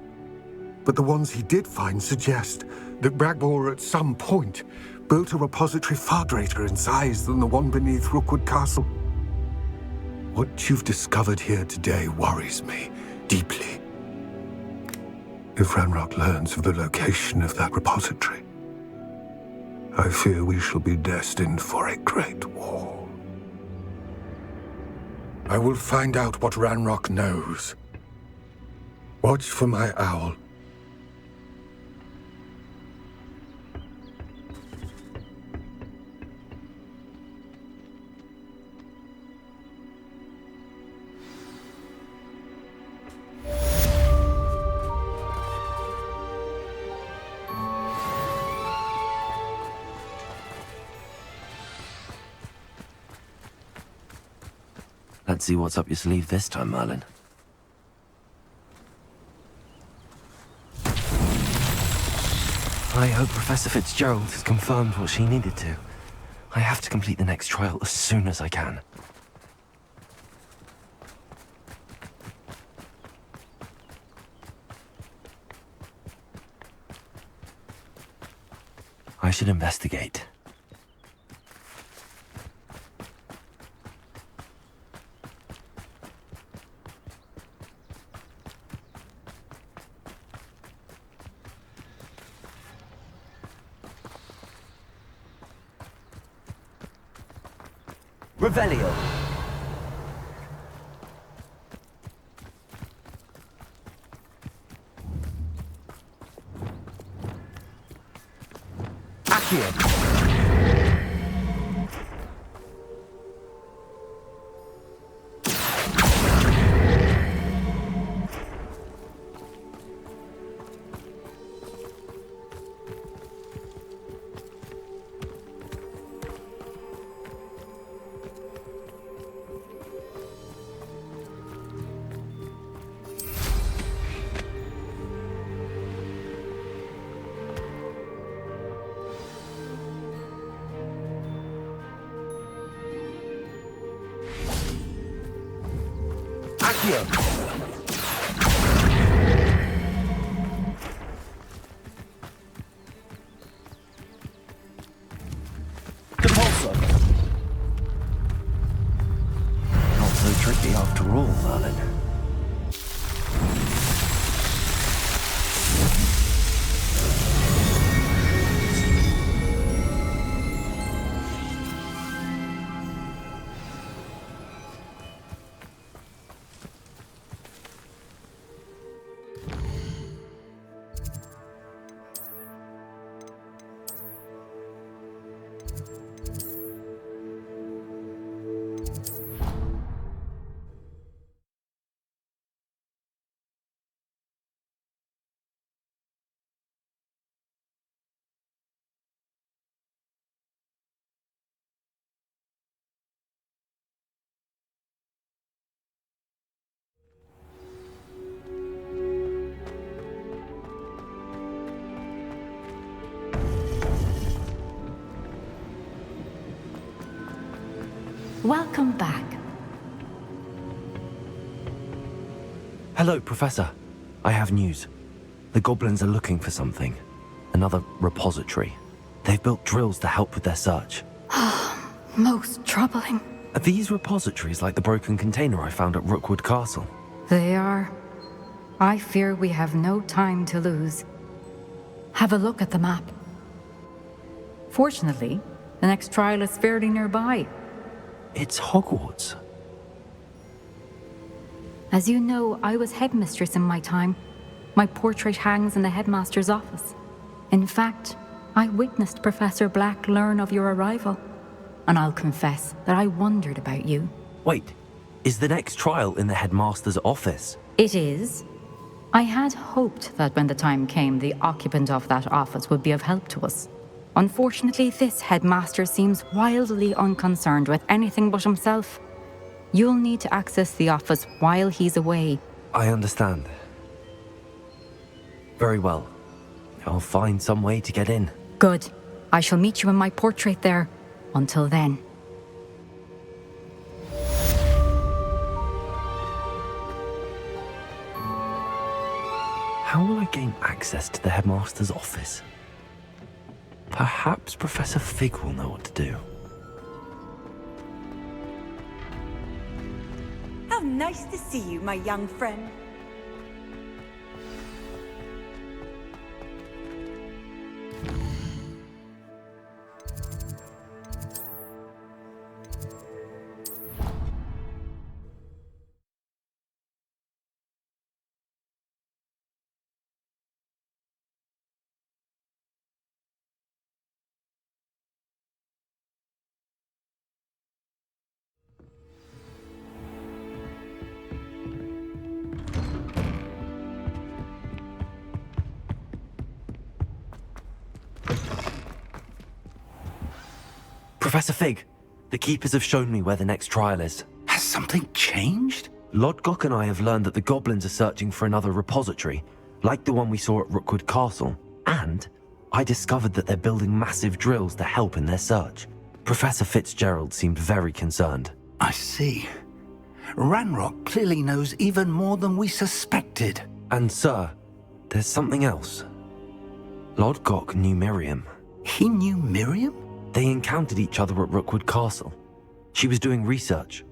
but the ones he did find suggest that Bragbor at some point built a repository far greater in size than the one beneath Rookwood Castle. What you've discovered here today worries me deeply. If Ranrock learns of the location of that repository, I fear we shall be destined for a great war. I will find out what Ranrock knows. Watch for my owl. Let's see what's up your sleeve this time, Merlin. I hope Professor Fitzgerald has confirmed what she needed to. I have to complete the next trial as soon as I can. I should investigate. Revelio. Accio. Not so tricky after all, Merlin. Welcome back. Hello, Professor. I have news. The goblins are looking for something. Another repository. They've built drills to help with their search. Most troubling. Are these repositories like the broken container I found at Rookwood Castle? They are. I fear we have no time to lose. Have a look at the map. Fortunately, the next trial is fairly nearby. It's Hogwarts. As you know, I was headmistress in my time. My portrait hangs in the headmaster's office. In fact, I witnessed Professor Black learn of your arrival. And I'll confess that I wondered about you. Wait, is the next trial in the headmaster's office? It is. I had hoped that when the time came, the occupant of that office would be of help to us. Unfortunately, this headmaster seems wildly unconcerned with anything but himself. You'll need to access the office while he's away. I understand. Very well. I'll find some way to get in. Good. I shall meet you in my portrait there. Until then. How will I gain access to the headmaster's office? Perhaps Professor Fig will know what to do. How nice to see you, my young friend. Professor Fig, the Keepers have shown me where the next trial is. Has something changed? Lodgok and I have learned that the goblins are searching for another repository, like the one we saw at Rookwood Castle. And I discovered that they're building massive drills to help in their search. Professor Fitzgerald seemed very concerned. I see. Ranrock clearly knows even more than we suspected. And sir, there's something else. Lodgok knew Miriam. He knew Miriam? They encountered each other at Rookwood Castle. She was doing research.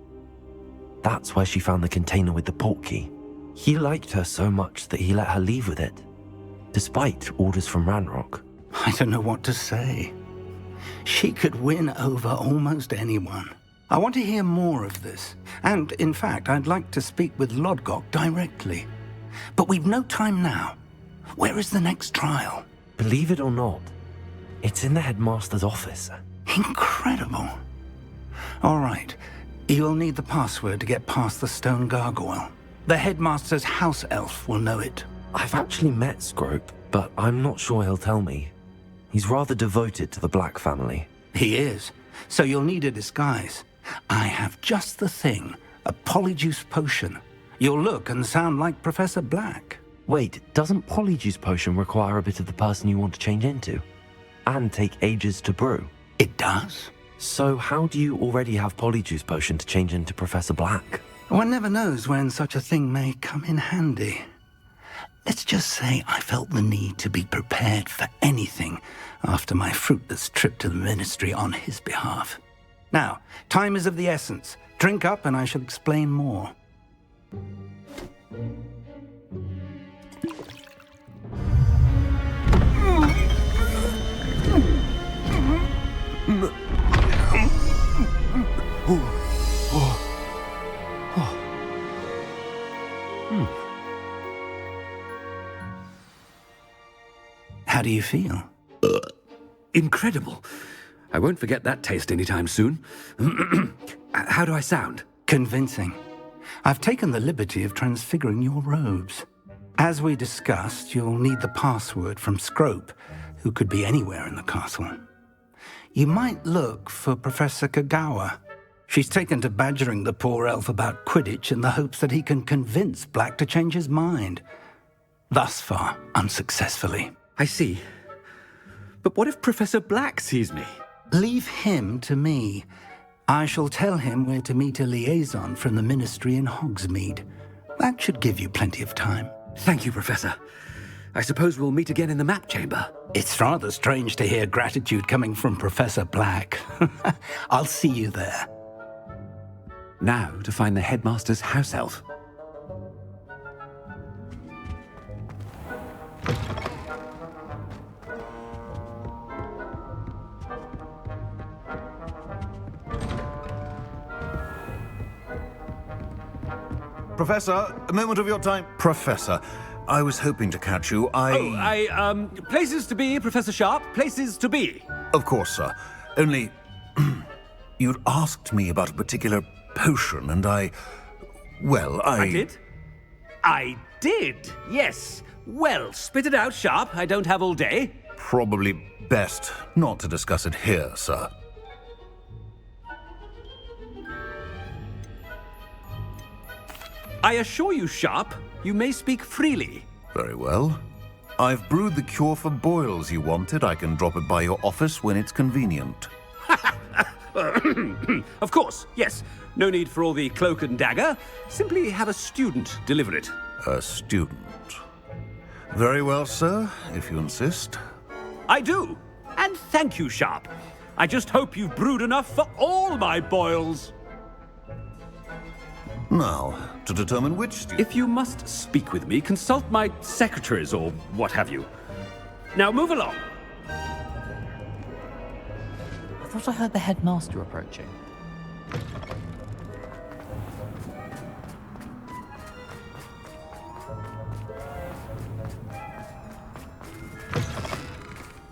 That's where she found the container with the portkey. He liked her so much that he let her leave with it, despite orders from Ranrock. I don't know what to say. She could win over almost anyone. I want to hear more of this. And, in fact, I'd like to speak with Lodgok directly. But we've no time now. Where is the next trial? Believe it or not, it's in the headmaster's office. Incredible. All right. You'll need the password to get past the stone gargoyle. The headmaster's house elf will know it. I've actually met Scrope, but I'm not sure he'll tell me. He's rather devoted to the Black family. He is. So you'll need a disguise. I have just the thing. A polyjuice potion. You'll look and sound like Professor Black. Wait, doesn't polyjuice potion require a bit of the person you want to change into? And take ages to brew? It does. So how do you already have polyjuice potion to change into Professor Black? One never knows when such a thing may come in handy. Let's just say I felt the need to be prepared for anything after my fruitless trip to the Ministry on his behalf. Now, time is of the essence. Drink up and I shall explain more. How do you feel? Incredible. I won't forget that taste anytime soon. How do I sound? Convincing. I've taken the liberty of transfiguring your robes. As we discussed, you'll need the password from Scrope, who could be anywhere in the castle. You might look for Professor Kagawa. She's taken to badgering the poor elf about Quidditch in the hopes that he can convince Black to change his mind. Thus far, unsuccessfully. I see. But what if Professor Black sees me? Leave him to me. I shall tell him where to meet a liaison from the Ministry in Hogsmeade. That should give you plenty of time. Thank you, Professor. I suppose we'll meet again in the map chamber. It's rather strange to hear gratitude coming from Professor Black. I'll see you there. Now to find the headmaster's house elf. Professor, a moment of your time. Professor, I was hoping to catch you. Places to be, Professor Sharp, places to be. Of course, sir. Only, you'd asked me about a particular potion, and I did? I did, yes. Well, spit it out, Sharp. I don't have all day. Probably best not to discuss it here, sir. I assure you, Sharp, you may speak freely. Very well. I've brewed the cure for boils you wanted. I can drop it by your office when it's convenient. Of course, yes. No need for all the cloak and dagger. Simply have a student deliver it. A student. Very well, sir, if you insist. I do. And thank you, Sharp. I just hope you've brewed enough for all my boils. Now, to determine which... If you must speak with me, consult my secretaries or what have you. Now move along. I thought I heard the headmaster approaching.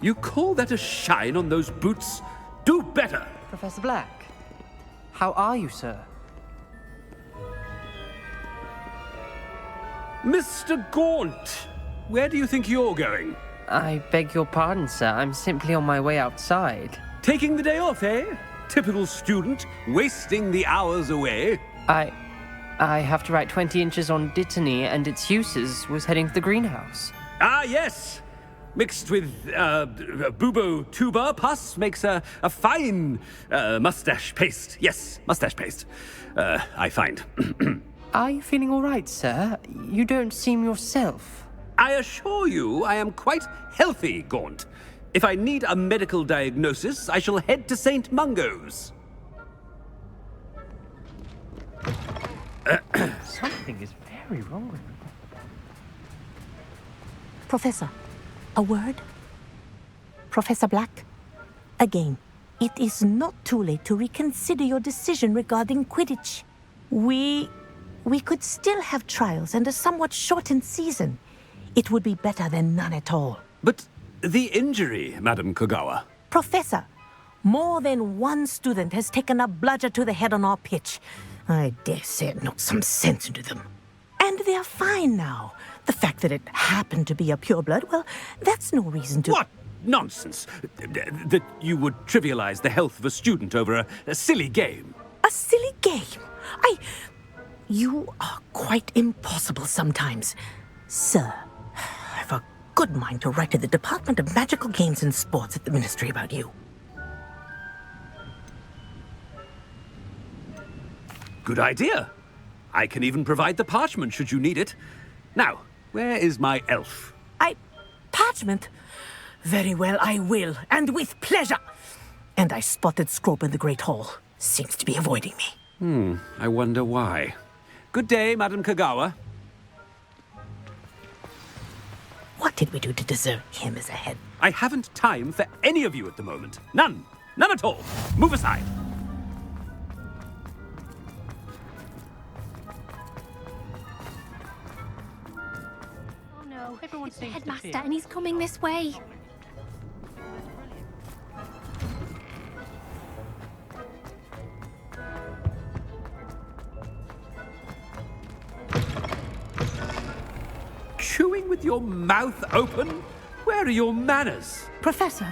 You call that a shine on those boots? Do better! Professor Black, how are you, sir? Mr. Gaunt, where do you think you're going? I beg your pardon, sir. I'm simply on my way outside. Taking the day off, eh? Typical student, wasting the hours away. I have to write 20 inches on Dittany and its uses. Was heading to the greenhouse. Ah, yes! Mixed with bubo tuber pus makes a fine mustache paste. Yes, mustache paste. I find. Are you feeling all right, sir? You don't seem yourself. I assure you I am quite healthy, Gaunt. If I need a medical diagnosis, I shall head to St. Mungo's. Something is very wrong with me. Professor, a word? Professor Black, again, it is not too late to reconsider your decision regarding Quidditch. We could still have trials and a somewhat shortened season. It would be better than none at all. But the injury, Madam Kogawa. Professor, more than one student has taken a bludger to the head on our pitch. I dare say it knocked some sense into them. And they're fine now. The fact that it happened to be a pureblood, well, that's no reason to... What nonsense! That you would trivialize the health of a student over a silly game. A silly game? You are quite impossible sometimes. Sir, I've a good mind to write to the Department of Magical Games and Sports at the Ministry about you. Good idea. I can even provide the parchment should you need it. Now, where is my elf? Parchment? Very well, I will, and with pleasure. And I spotted Scrope in the Great Hall. Seems to be avoiding me. I wonder why. Good day, Madam Kogawa. What did we do to deserve him as a head? I haven't time for any of you at the moment. None. None at all. Move aside. Oh no, it's the headmaster and he's coming this way. Chewing with your mouth open? Where are your manners? Professor,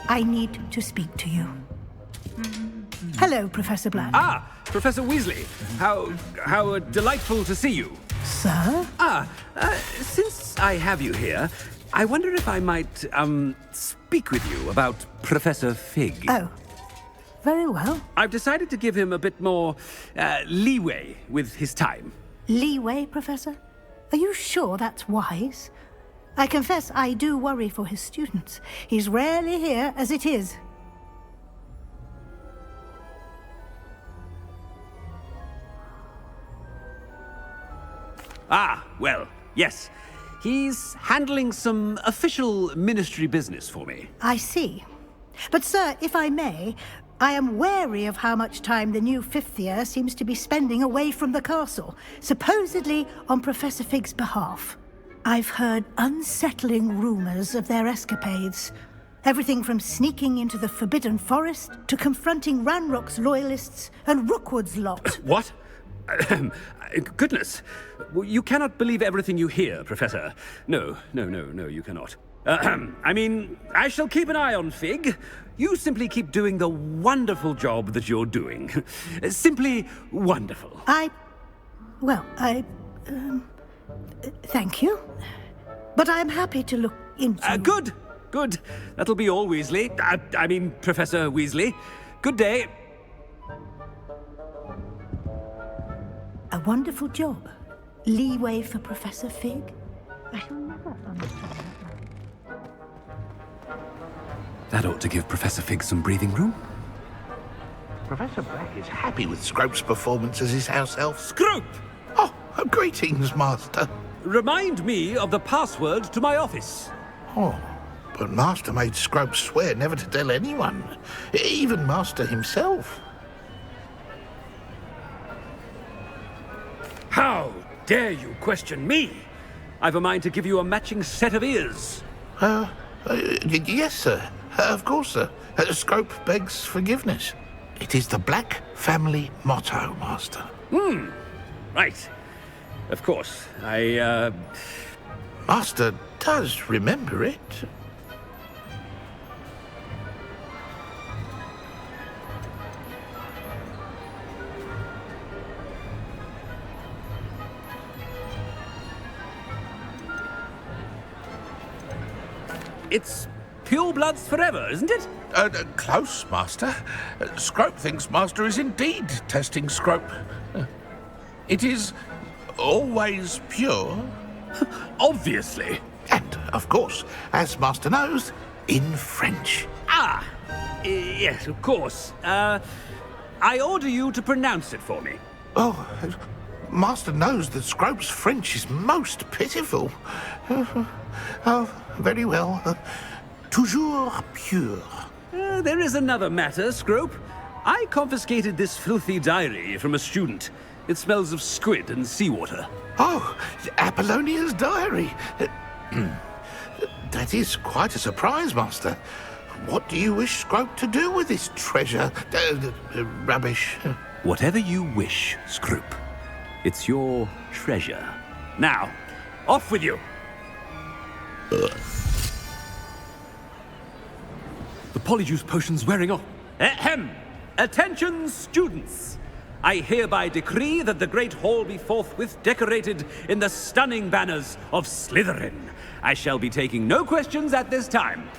I need to speak to you. Hello, Professor Black. Ah, Professor Weasley. How delightful to see you. Sir? Since I have you here, I wonder if I might, speak with you about Professor Fig. Oh, very well. I've decided to give him a bit more, leeway with his time. Leeway, Professor? Are you sure that's wise? I confess I do worry for his students. He's rarely here as it is. Ah, well, yes. He's handling some official ministry business for me. I see. But, sir, if I may, I am wary of how much time the new fifth year seems to be spending away from the castle, supposedly on Professor Fig's behalf. I've heard unsettling rumors of their escapades. Everything from sneaking into the Forbidden Forest to confronting Ranrock's loyalists and Rookwood's lot. What? Goodness. You cannot believe everything you hear, Professor. No, you cannot. I mean, I shall keep an eye on Fig. You simply keep doing the wonderful job that you're doing. Simply wonderful. Thank you. But I'm happy to look into... Good. That'll be all, Weasley. I mean, Professor Weasley. Good day. A wonderful job. Leeway for Professor Fig. I shall never understand that. That ought to give Professor Fig some breathing room. Professor Black is happy with Scrope's performance as his house elf. Scrope! Oh, greetings, Master. Remind me of the password to my office. Oh, but Master made Scrope swear never to tell anyone, even Master himself. How dare you question me? I've a mind to give you a matching set of ears. Yes, sir. Of course, sir. Scrope begs forgiveness. It is the Black family motto, Master. Right. Of course. Master does remember it. It's pure bloods forever, isn't it? Close, Master. Scrope thinks Master is indeed testing Scrope. It is always pure. Obviously. And, of course, as Master knows, in French. Yes, of course. I order you to pronounce it for me. Oh, Master knows that Scrope's French is most pitiful. Oh, very well. Toujours pure. There is another matter, Scrope. I confiscated this filthy diary from a student. It smells of squid and seawater. Oh, Apollonia's diary. That is quite a surprise, Master. What do you wish Scrope to do with this treasure? Rubbish. Whatever you wish, Scrope. It's your treasure. Now, off with you. The polyjuice potion's wearing off. Ahem! Attention, students! I hereby decree that the Great Hall be forthwith decorated in the stunning banners of Slytherin. I shall be taking no questions at this time.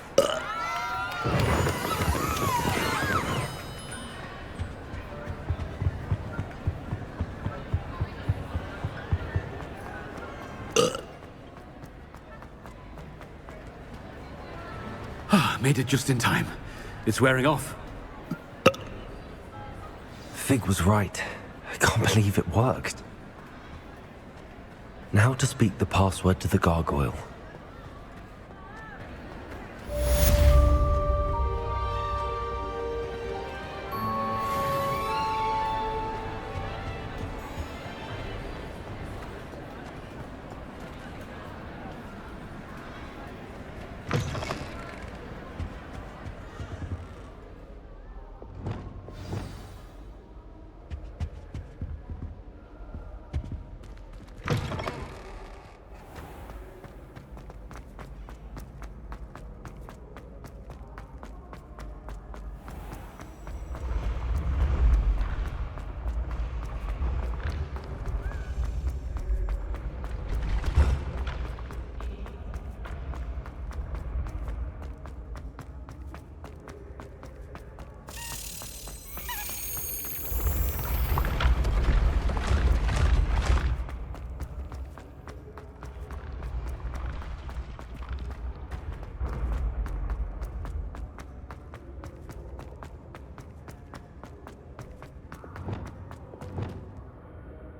Made it just in time. It's wearing off. Fig was right. I can't believe it worked. Now to speak the password to the gargoyle.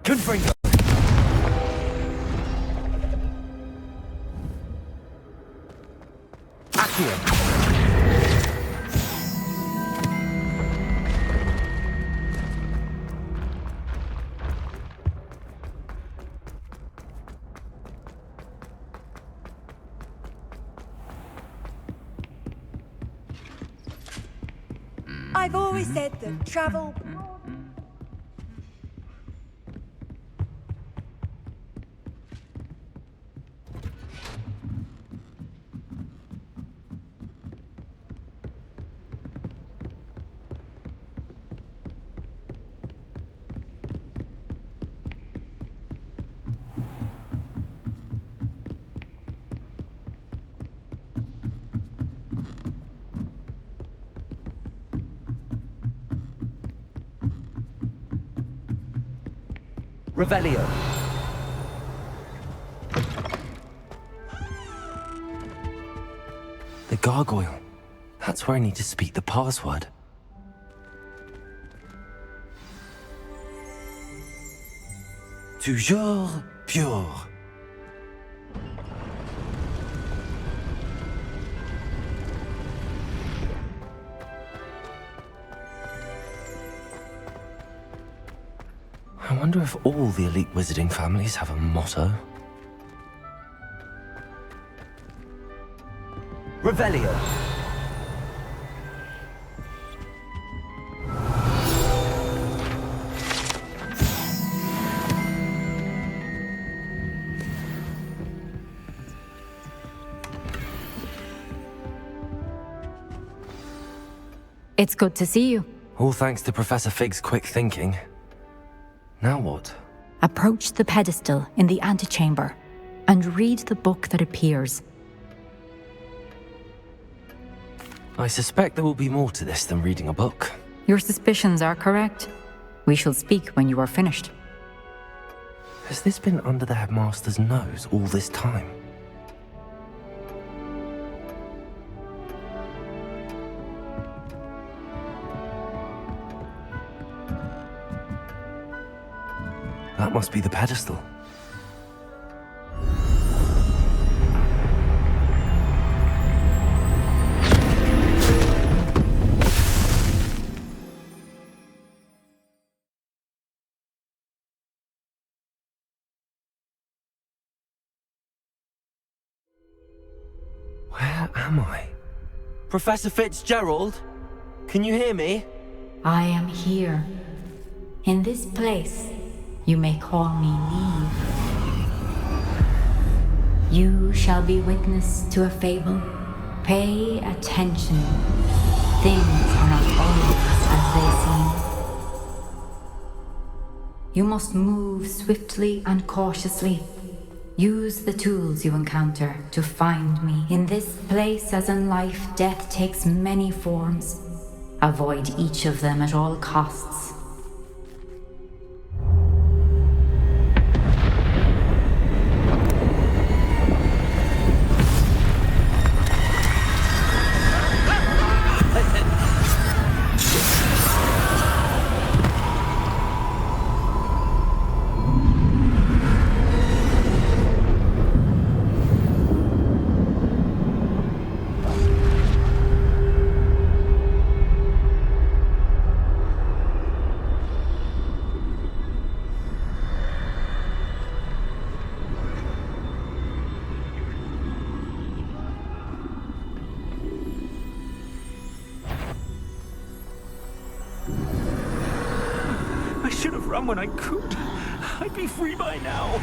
Confringo. Accio. I've always said that travel... Revelio. The gargoyle. That's where I need to speak the password. Toujours pure. I wonder if all the elite wizarding families have a motto. Revelio. It's good to see you. All thanks to Professor Fig's quick thinking. Now what? Approach the pedestal in the antechamber and read the book that appears. I suspect there will be more to this than reading a book. Your suspicions are correct. We shall speak when you are finished. Has this been under the headmaster's nose all this time? That must be the pedestal. Where am I? Professor Fitzgerald? Can you hear me? I am here. In this place, you may call me Neve. You shall be witness to a fable. Pay attention. Things are not always as they seem. You must move swiftly and cautiously. Use the tools you encounter to find me. In this place, as in life, death takes many forms. Avoid each of them at all costs. I should have run when I could. I'd be free by now.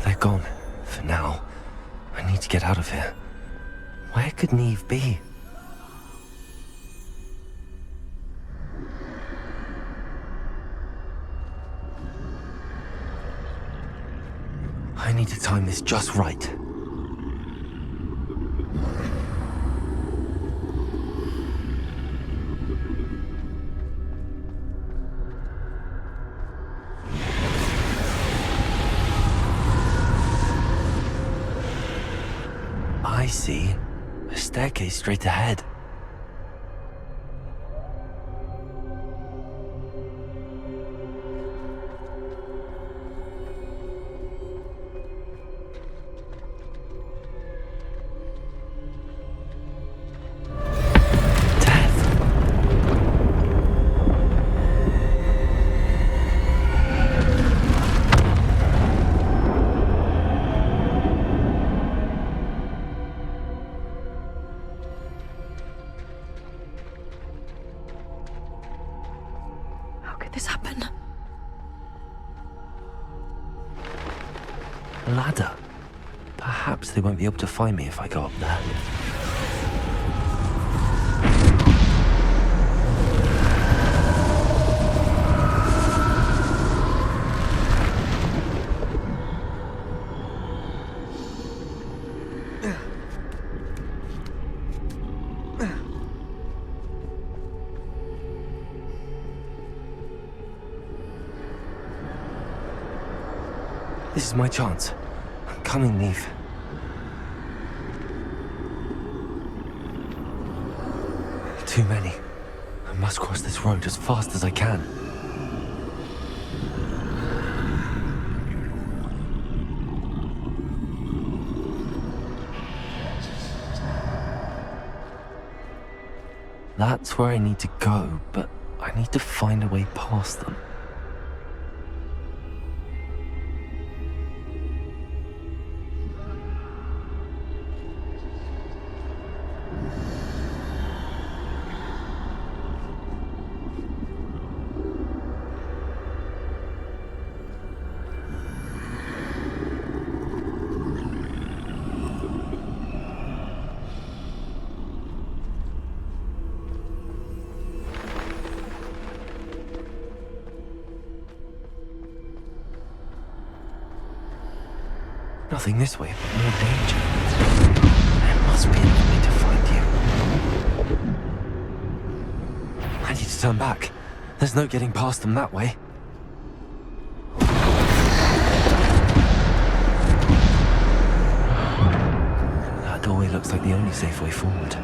They're gone. For now. I need to get out of here. Where could Neve be? I need to time this just right. I see. A staircase straight ahead. A ladder. Perhaps they won't be able to find me if I go up there. This is my chance. I'm coming, Neve. Too many. I must cross this road as fast as I can. That's where I need to go, but I need to find a way past them. Nothing this way, but more danger. There must be another way to find you. I need to turn back. There's no getting past them that way. That doorway looks like the only safe way forward.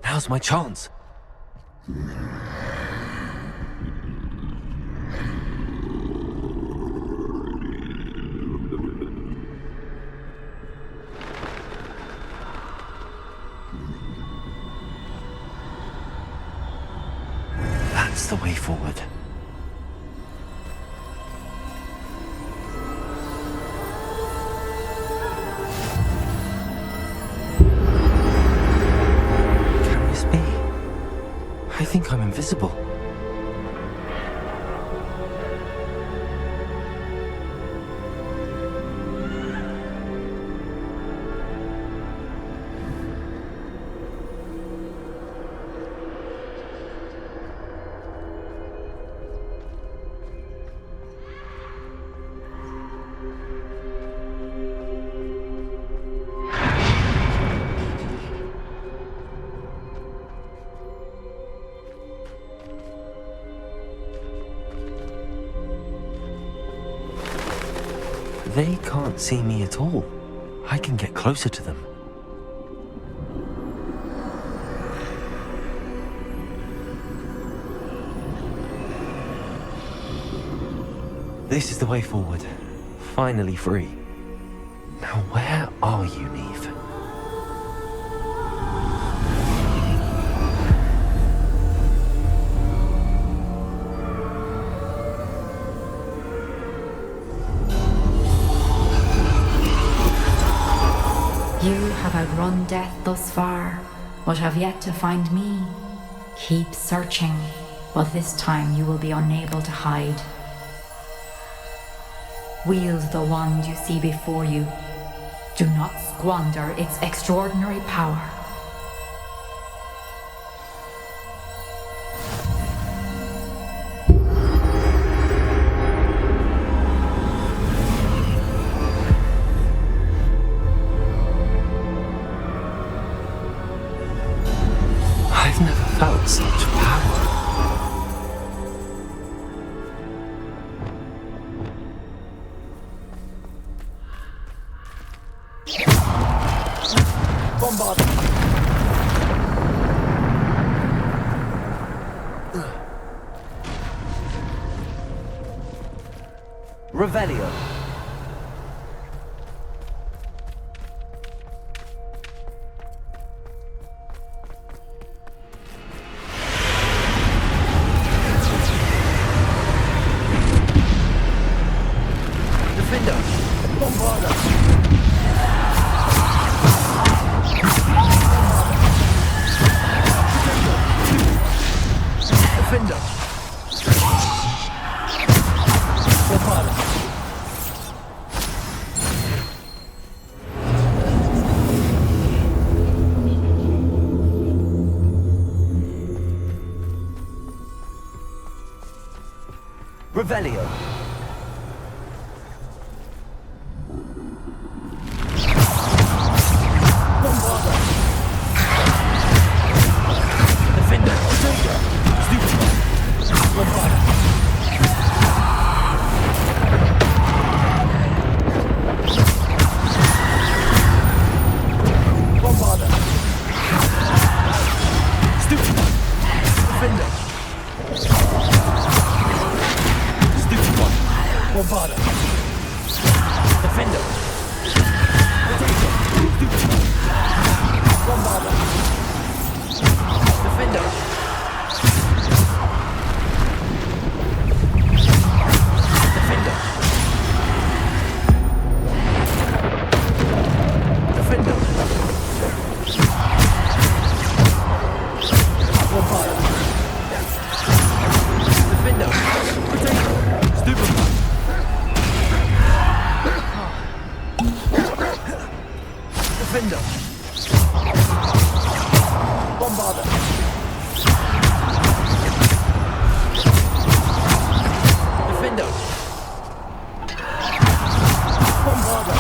Now's my chance. That's the way forward. I think I'm invisible. They can't see me at all. I can get closer to them. This is the way forward. Finally free. Now where are you, Neve? You have outrun death thus far, but have yet to find me. Keep searching, but this time you will be unable to hide. Wield the wand you see before you. Do not squander its extraordinary power. I've never felt such power. Bombard! Revelio. Defender. Bombarda. Defender. Bombarda. Revelio. Bombarda. Defender. Stupid. Bombarda. Bombarda. Stupid. Defender. Stupid one. Bombarda. Defender. Potato. Stupid one. Bombarda. Defender. Defender. Defender. Bombarda. Defender. Potato. Stupid one. Defender. Bombarda. Defender. Bombarda.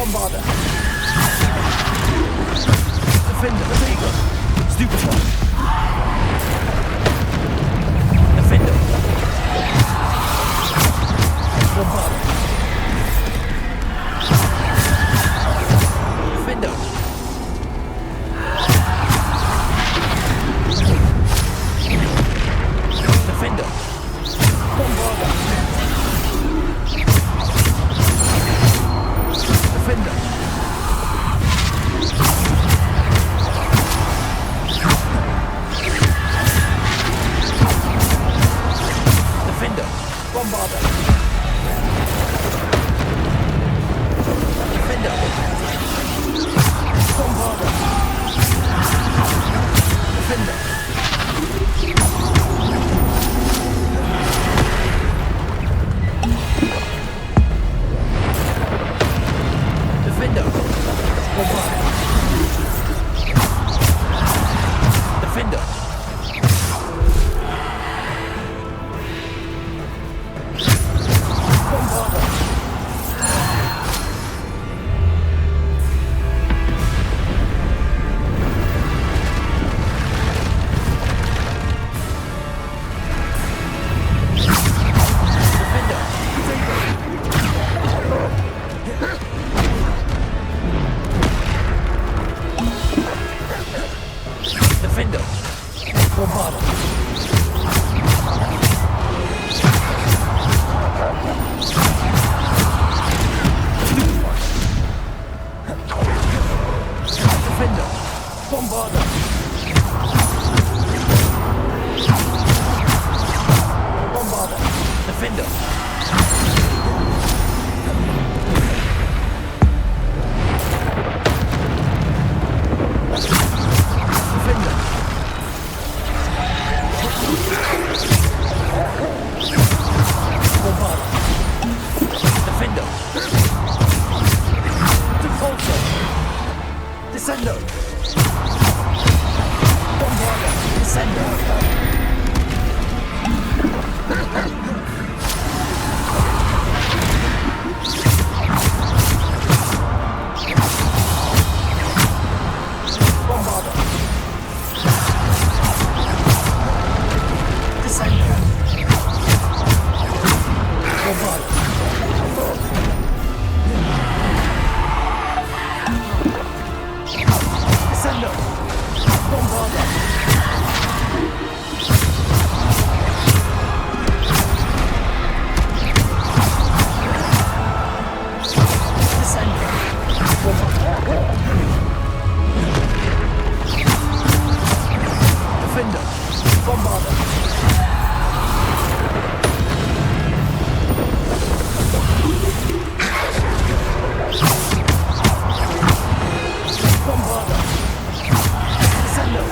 Bombarda. Defender. Potato. Stupid one. Defender. Bombarda. Defender. Defender. Bombarda. Defender. Defender. Bombarda. Defender. Bombarda. Defender. Defender. Bombarda. Defender. Bombarda. Defender. Defender! Bombarder! Bombarder! Defender! Defender! Defaulter! Descendo! Bombarder! Descendo! Bombarder! Descendo! Bombarder! Descendo! Bombarder! Descendo! Defender! Bombarder! Bombarder! Descendo!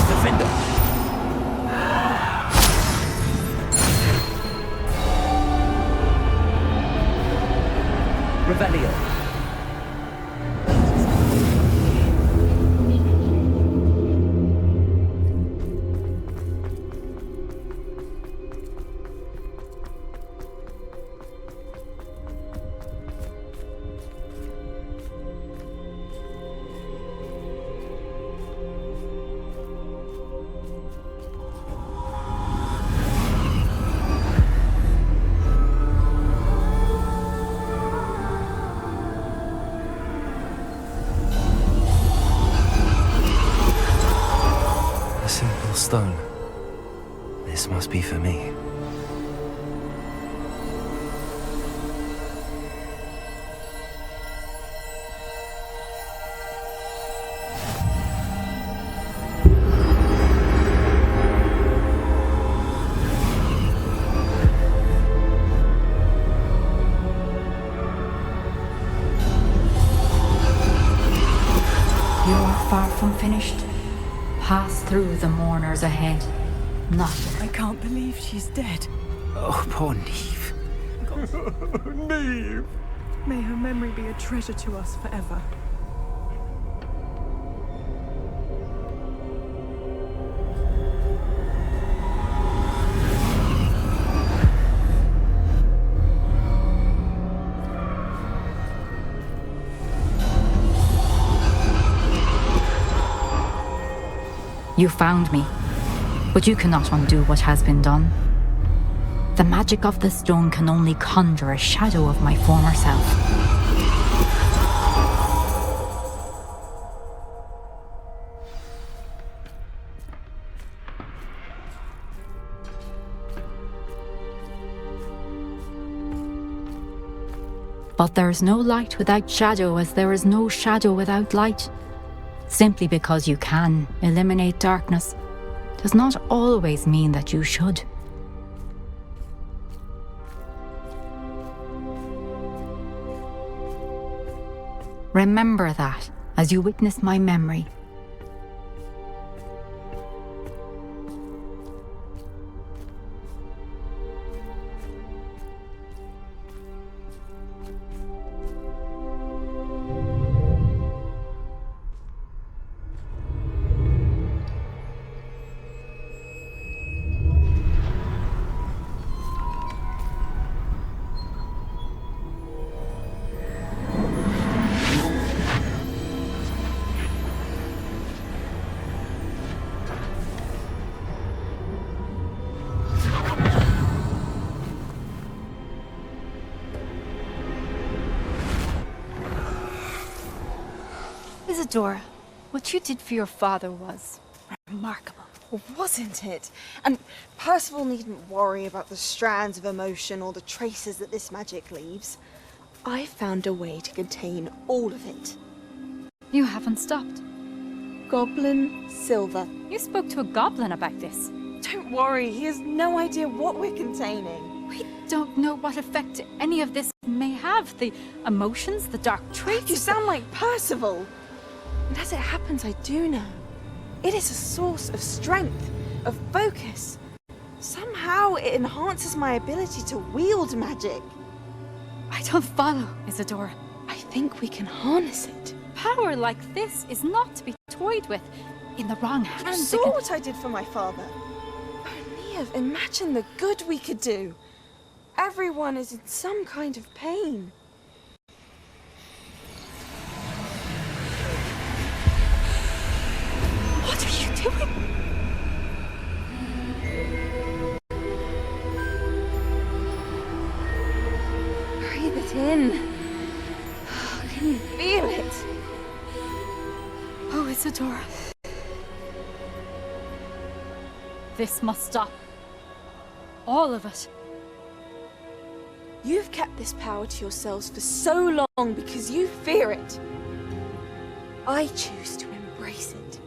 Defender! Revelio! A simple stone. This must be for me. You're far from finished. Pass through the mourners ahead. Not. I can't believe she's dead. Oh, poor Neve. Neve! May her memory be a treasure to us forever. You found me, but you cannot undo what has been done. The magic of the stone can only conjure a shadow of my former self. But there is no light without shadow, as there is no shadow without light. Simply because you can eliminate darkness does not always mean that you should. Remember that as you witness my memory. Isadora, what you did for your father was remarkable. Wasn't it? And Percival needn't worry about the strands of emotion or the traces that this magic leaves. I found a way to contain all of it. You haven't stopped. Goblin silver. You spoke to a goblin about this. Don't worry, he has no idea what we're containing. We don't know what effect any of this may have. The emotions, the dark traits. You sound like Percival. And as it happens, I do know. It is a source of strength, of focus. Somehow it enhances my ability to wield magic. I don't follow, Isadora. I think we can harness it. Power like this is not to be toyed with. In the wrong You hands. saw what I did for my father. O'Neill, imagine the good we could do. Everyone is in some kind of pain. What are you doing? Breathe it in. Can you feel it? Oh, Isadora. This must stop. All of it. You've kept this power to yourselves for so long because you fear it. I choose to embrace it.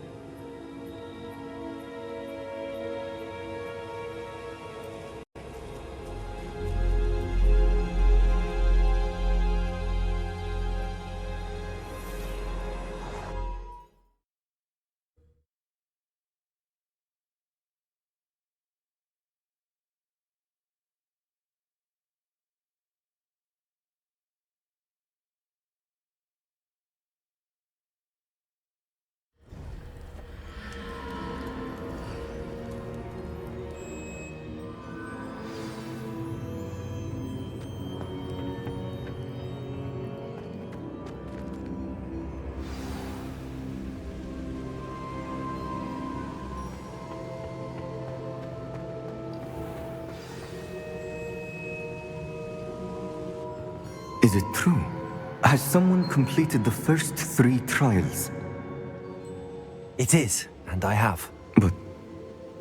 Is it true? Has someone completed the first 3 trials? It is, and I have. But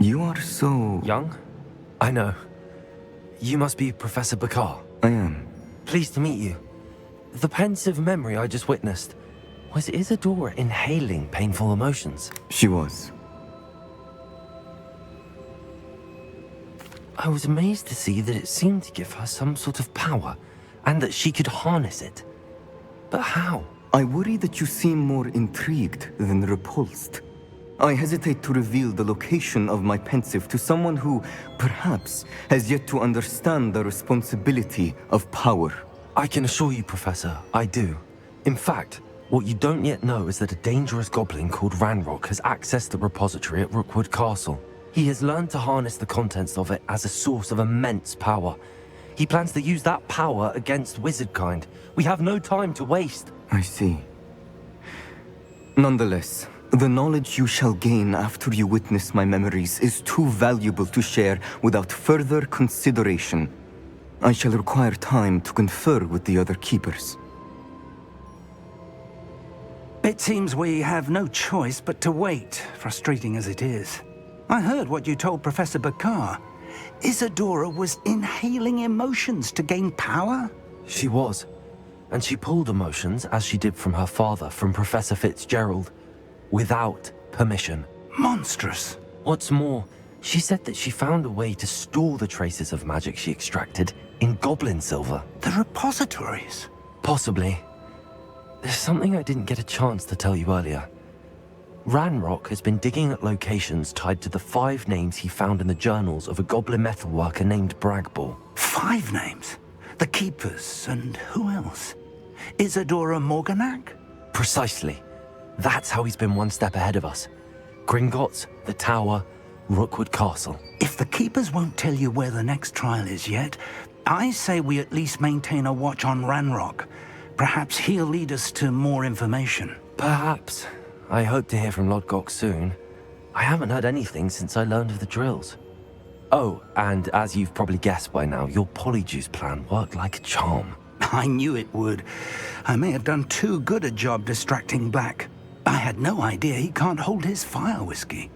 you are so... young? I know. You must be Professor Bakar. I am. Pleased to meet you. The pensive memory I just witnessed, was Isadora inhaling painful emotions? She was. I was amazed to see that it seemed to give her some sort of power, and that she could harness it. But how? I worry that you seem more intrigued than repulsed. I hesitate to reveal the location of my pensive to someone who, perhaps, has yet to understand the responsibility of power. I can assure you, Professor, I do. In fact, what you don't yet know is that a dangerous goblin called Ranrock has accessed the repository at Rookwood Castle. He has learned to harness the contents of it as a source of immense power. He plans to use that power against wizardkind. We have no time to waste. I see. Nonetheless, the knowledge you shall gain after you witness my memories is too valuable to share without further consideration. I shall require time to confer with the other keepers. It seems we have no choice but to wait, frustrating as it is. I heard what you told Professor Bakar. Isadora was inhaling emotions to gain power? She was. And she pulled emotions, as she did from her father, from Professor Fitzgerald, without permission. Monstrous. What's more, she said that she found a way to store the traces of magic she extracted in goblin silver. The repositories? Possibly. There's something I didn't get a chance to tell you earlier. Ranrock has been digging at locations tied to the 5 names he found in the journals of a goblin metalworker named Bragball. 5 names? The Keepers, and who else? Isadora Morganac? Precisely. That's how he's been one step ahead of us. Gringotts, the Tower, Rookwood Castle. If the Keepers won't tell you where the next trial is yet, I say we at least maintain a watch on Ranrock. Perhaps he'll lead us to more information. Perhaps. I hope to hear from Lodgok soon. I haven't heard anything since I learned of the drills. Oh, and as you've probably guessed by now, your polyjuice plan worked like a charm. I knew it would. I may have done too good a job distracting Black. I had no idea he can't hold his fire whiskey.